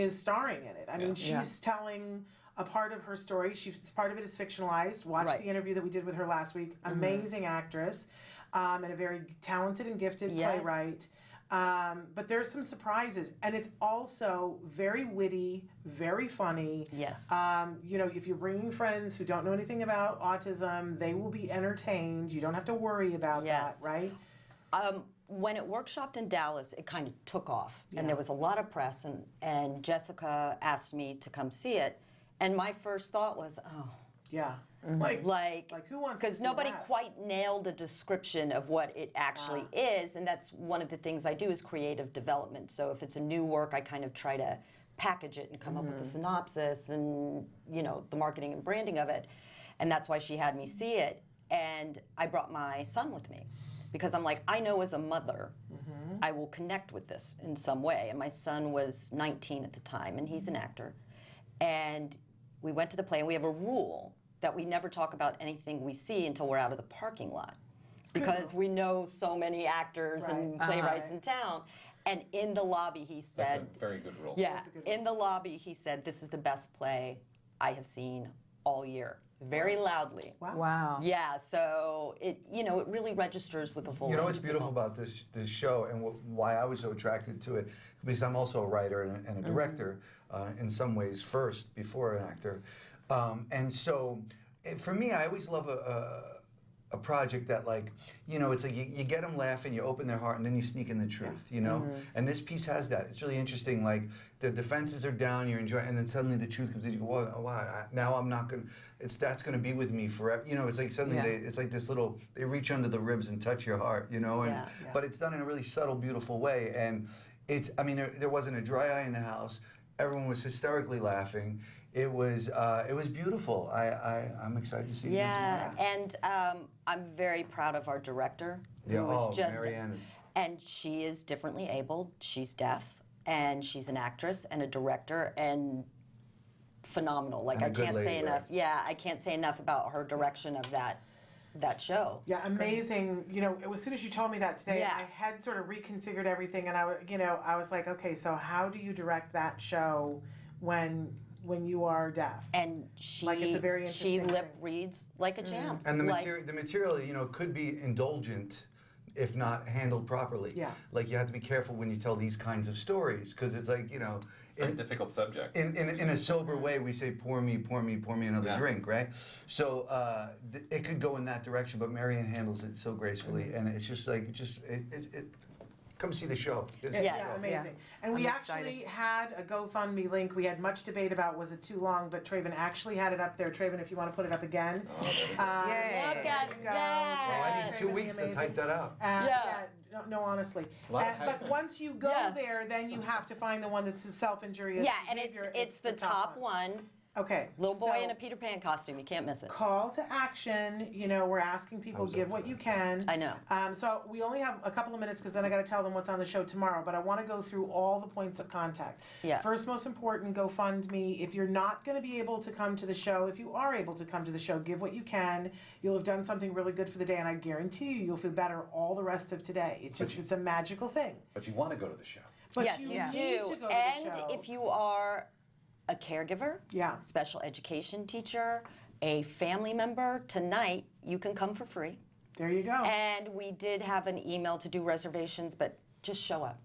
starring in it. I mean, she's telling a part of her story. Part of it is fictionalized. Watch the interview that we did with her last week. Amazing actress, and a very talented and gifted playwright. But there's some surprises, and it's also very witty, very funny. Yes. You know, if you're bringing friends who don't know anything about autism, they will be entertained. You don't have to worry about that, right? When it workshopped in Dallas, it kind of took off, and there was a lot of press, and Jessica asked me to come see it, and my first thought was, like who wants to because see nobody that? quite nailed a description of what it actually is, and that's one of the things I do is creative development. So if it's a new work, I kind of try to package it and come up with the synopsis and the marketing and branding of it, and that's why she had me see it, and I brought my son with me. Because I'm like, I know as a mother, I will connect with this in some way. And my son was 19 at the time, and he's an actor. And we went to the play, and we have a rule that we never talk about anything we see until we're out of the parking lot. Because we know so many actors and playwrights in town. And in the lobby, he said... That's a very good rule. Yeah, in the lobby, he said, this is the best play I have seen all year. Very loudly. Wow. Yeah, so it really registers with the full. You know what's beautiful about this show and why I was so attracted to it, because I'm also a writer and a director in some ways first before an actor, and so for me, I always love a project that it's like you get them laughing, you open their heart, and then you sneak in the truth, And this piece has that. It's really interesting. Like the defenses are down, you're enjoying, and then suddenly the truth comes in. You go, wow, now I'm not gonna. That's gonna be with me forever. It's like suddenly it's like this little. They reach under the ribs and touch your heart, But it's done in a really subtle, beautiful way, and it's. I mean, there wasn't a dry eye in the house. Everyone was hysterically laughing. It was beautiful. I'm excited to see it. Yeah, and I'm very proud of our director, who is just, Marianne is... and she is differently abled. She's deaf, and she's an actress and a director, and phenomenal. Like I can't say enough. Right? Yeah, I can't say enough about her direction of that show. Yeah, amazing. As soon as you told me that today, I had sort of reconfigured everything, and I was like, okay, so how do you direct that show when when you are deaf. And she, Like, it's a very she interesting lip thing. reads like a champ. And the Like- material, you know, could be indulgent if not handled properly. Yeah. Like you have to be careful when you tell these kinds of stories because it's like, you know, Very difficult subject. in a sober way we say pour me another Yeah. drink, right? So it could go in that direction, but Marianne handles it so gracefully, and it's just like it come see the show. It's- Yes. Yeah, amazing. And we I'm actually excited. had a GoFundMe link. We had much debate about was it too long, but Traven actually had it up there. Traven, if you want to put it up again. Yay. Look there at you go. that. Oh, I need Traven's 2 weeks to amazing. type that out. Yeah. No, honestly. lot of But hyphens. once you go Yes. there, then you have to find the one that's the self-injurious Yeah, and it's behavior. it's the top one. Okay. Little boy so in a Peter Pan costume. You can't miss it. Call to action. You know, we're asking people, give what you can. I know. So we only have a couple of minutes because then I got to tell them what's on the show tomorrow. But I want to go through all the points of contact. Yeah. First, most important, GoFundMe. If you're not going to be able to come to the show, if you are able to come to the show, give what you can. You'll have done something really good for the day, and I guarantee you'll feel better all the rest of today. It's a magical thing. But you want to go to the show. But Yes, you you need do. to go to And the show. if you are a caregiver, Yeah. special education teacher, a family member, tonight you can come for free. There you go. And we did have an email to do reservations, but just show up.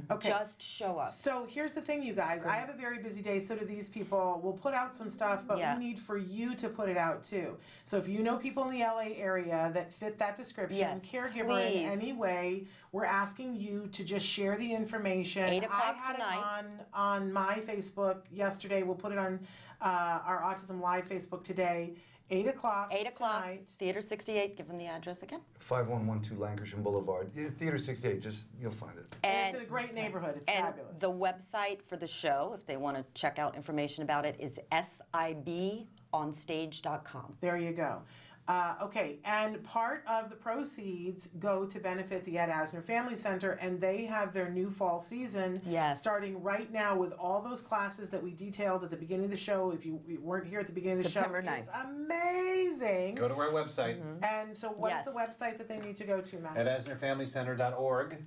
Okay. Just show up. So here's the thing, you guys. I have a very busy day, so do these people. We'll put out some stuff, but Yeah. we need for you to put it out too. So if you know people in the LA area that fit that description, Yes, caregiver please. in any way, we're asking you to just share the information. 8 o'clock I had tonight. it on my Facebook yesterday. We'll put it on our Autism Live Facebook today. 8 o'clock 8 o'clock, tonight. Theater 68. Give them the address again. 5112 Lancashire Boulevard. Yeah, Theater 68, just you'll find it. And it's in a great neighborhood. It's And fabulous. the website for the show, if they want to check out information about it, is sibonstage.com. There you go. Okay, and part of the proceeds go to benefit the Ed Asner Family Center, and they have their new fall season Yes. starting right now with all those classes that we detailed at the beginning of the show. If you weren't here at the beginning of the September show, 9th. it's amazing. Go to our website And so, what's Yes. the website that they need to go to, Matt? at asnerfamilycenter.org.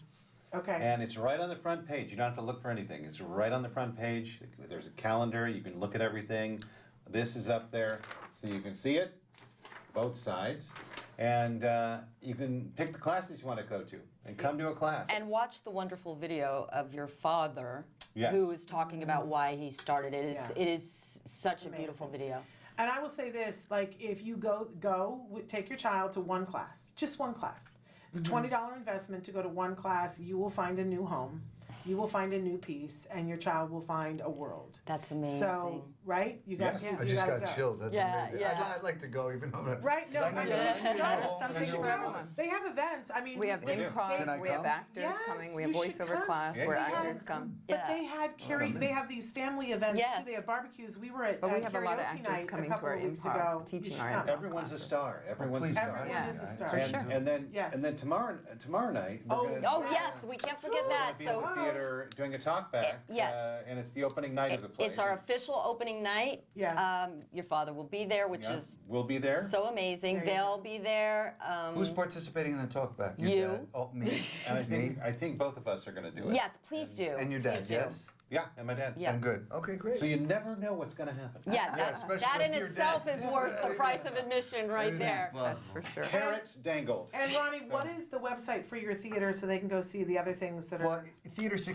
Okay. And it's right on the front page. You don't have to look for anything. It's right on the front page. There's a calendar. You can look at everything. This is up there so you can see it, both sides. And you can pick the classes you want to go to and come to a class. And watch the wonderful video of your father, Yes. who is talking about why he started it. Yeah. It is such a beautiful video. And I will say this, like, if you take your child to one class, just one class. It's a $20 investment to go to one class. You will find a new home. You will find a new peace, and your child will find a world. That's amazing. So, right? You got Yes. you, I you just gotta got go. chills. That's Yeah, amazing. yeah. I'd like to go even though I'm not. Right? No, 'cause I know I you know. should go. Something I know for you everyone. should They have events. I mean, We have do. improv, Can I we have come? actors Yes, coming, we have you should voiceover come. class Yeah, where you actors should. come. But Yeah. they had they have these family events Yes. too. They have barbecues. We were at But we have a lot of karaoke actors night coming a to couple our of weeks improv, ago. teaching You should our come. improv. Everyone's a star. Everyone's please a do. star. Everyone Yeah. is a I- star. For sure. And then Yes. tomorrow night we're Oh, gonna Oh, yes, we can't forget we're that. gonna be in the So theater doing a talk back. Yes. And it's the opening night of the play. it's our official opening night. Yes. Your father will be there, which Yeah. is We'll be there. so amazing. There you They'll go. be there. Who's participating in the talkback? Your You. dad? Oh, me. And Me. I think both of us are going to do it. Yes, please do. And your Please dad, do. yes? Yeah, and my dad. Yeah. I'm good. Okay, great. So you never know what's going to happen. Yeah, especially that in with your itself dad. is worth the price of admission right Everything's there. That's possible. for sure. Carrots dangled. And Ronnie, what is the website for your theater so they can go see the other things that are? Well,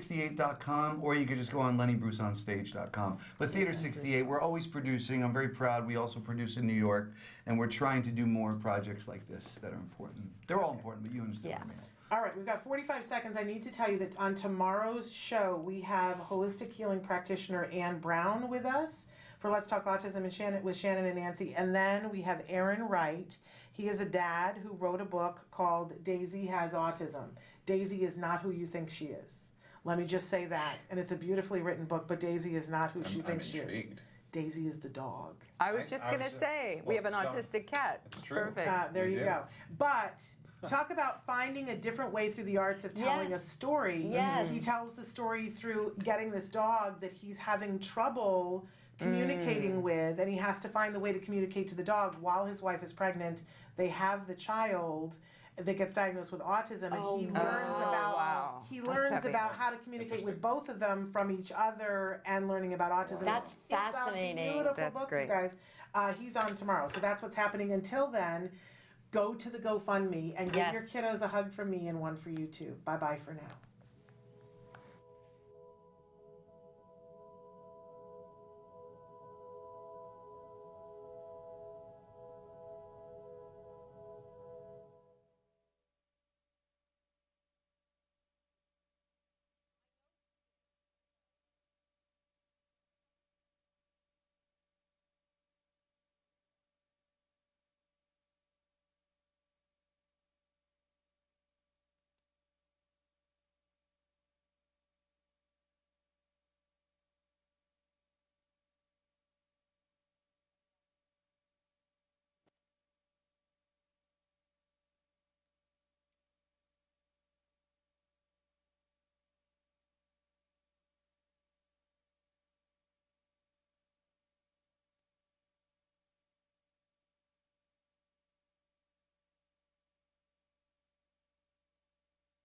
theater68.com, or you could just go on lennybruceonstage.com. But Theater 68, we're always producing. I'm very proud. We also produce in New York, and we're trying to do more projects like this that are important. They're all important, but you understand what I mean. All right, we've got 45 seconds. I need to tell you that on tomorrow's show, we have holistic healing practitioner Ann Brown with us for Let's Talk Autism and with Shannon and Nancy. And then we have Aaron Wright. He is a dad who wrote a book called Daisy Has Autism. Daisy is not who you think she is. Let me just say that. And it's a beautifully written book, but Daisy is not who she I'm thinks she is. intrigued. Daisy is the dog. I was just I gonna was- say, we have an well, autistic cat. It's true. Perfect. There We you do. go. But talk about finding a different way through the arts of telling Yes. a story. Yes. He tells the story through getting this dog that he's having trouble communicating with, and he has to find the way to communicate to the dog while his wife is pregnant. They have the child, that gets diagnosed with autism, and Oh, he wow. learns about Wow. he That's learns heavy. about how to communicate with both of them from each other and learning about autism. That's It's fascinating. a beautiful That's book, great. you guys. He's on tomorrow, so that's what's happening. Until then, go to the GoFundMe and give your Yes. kiddos a hug from me and one for you too. Bye bye for now.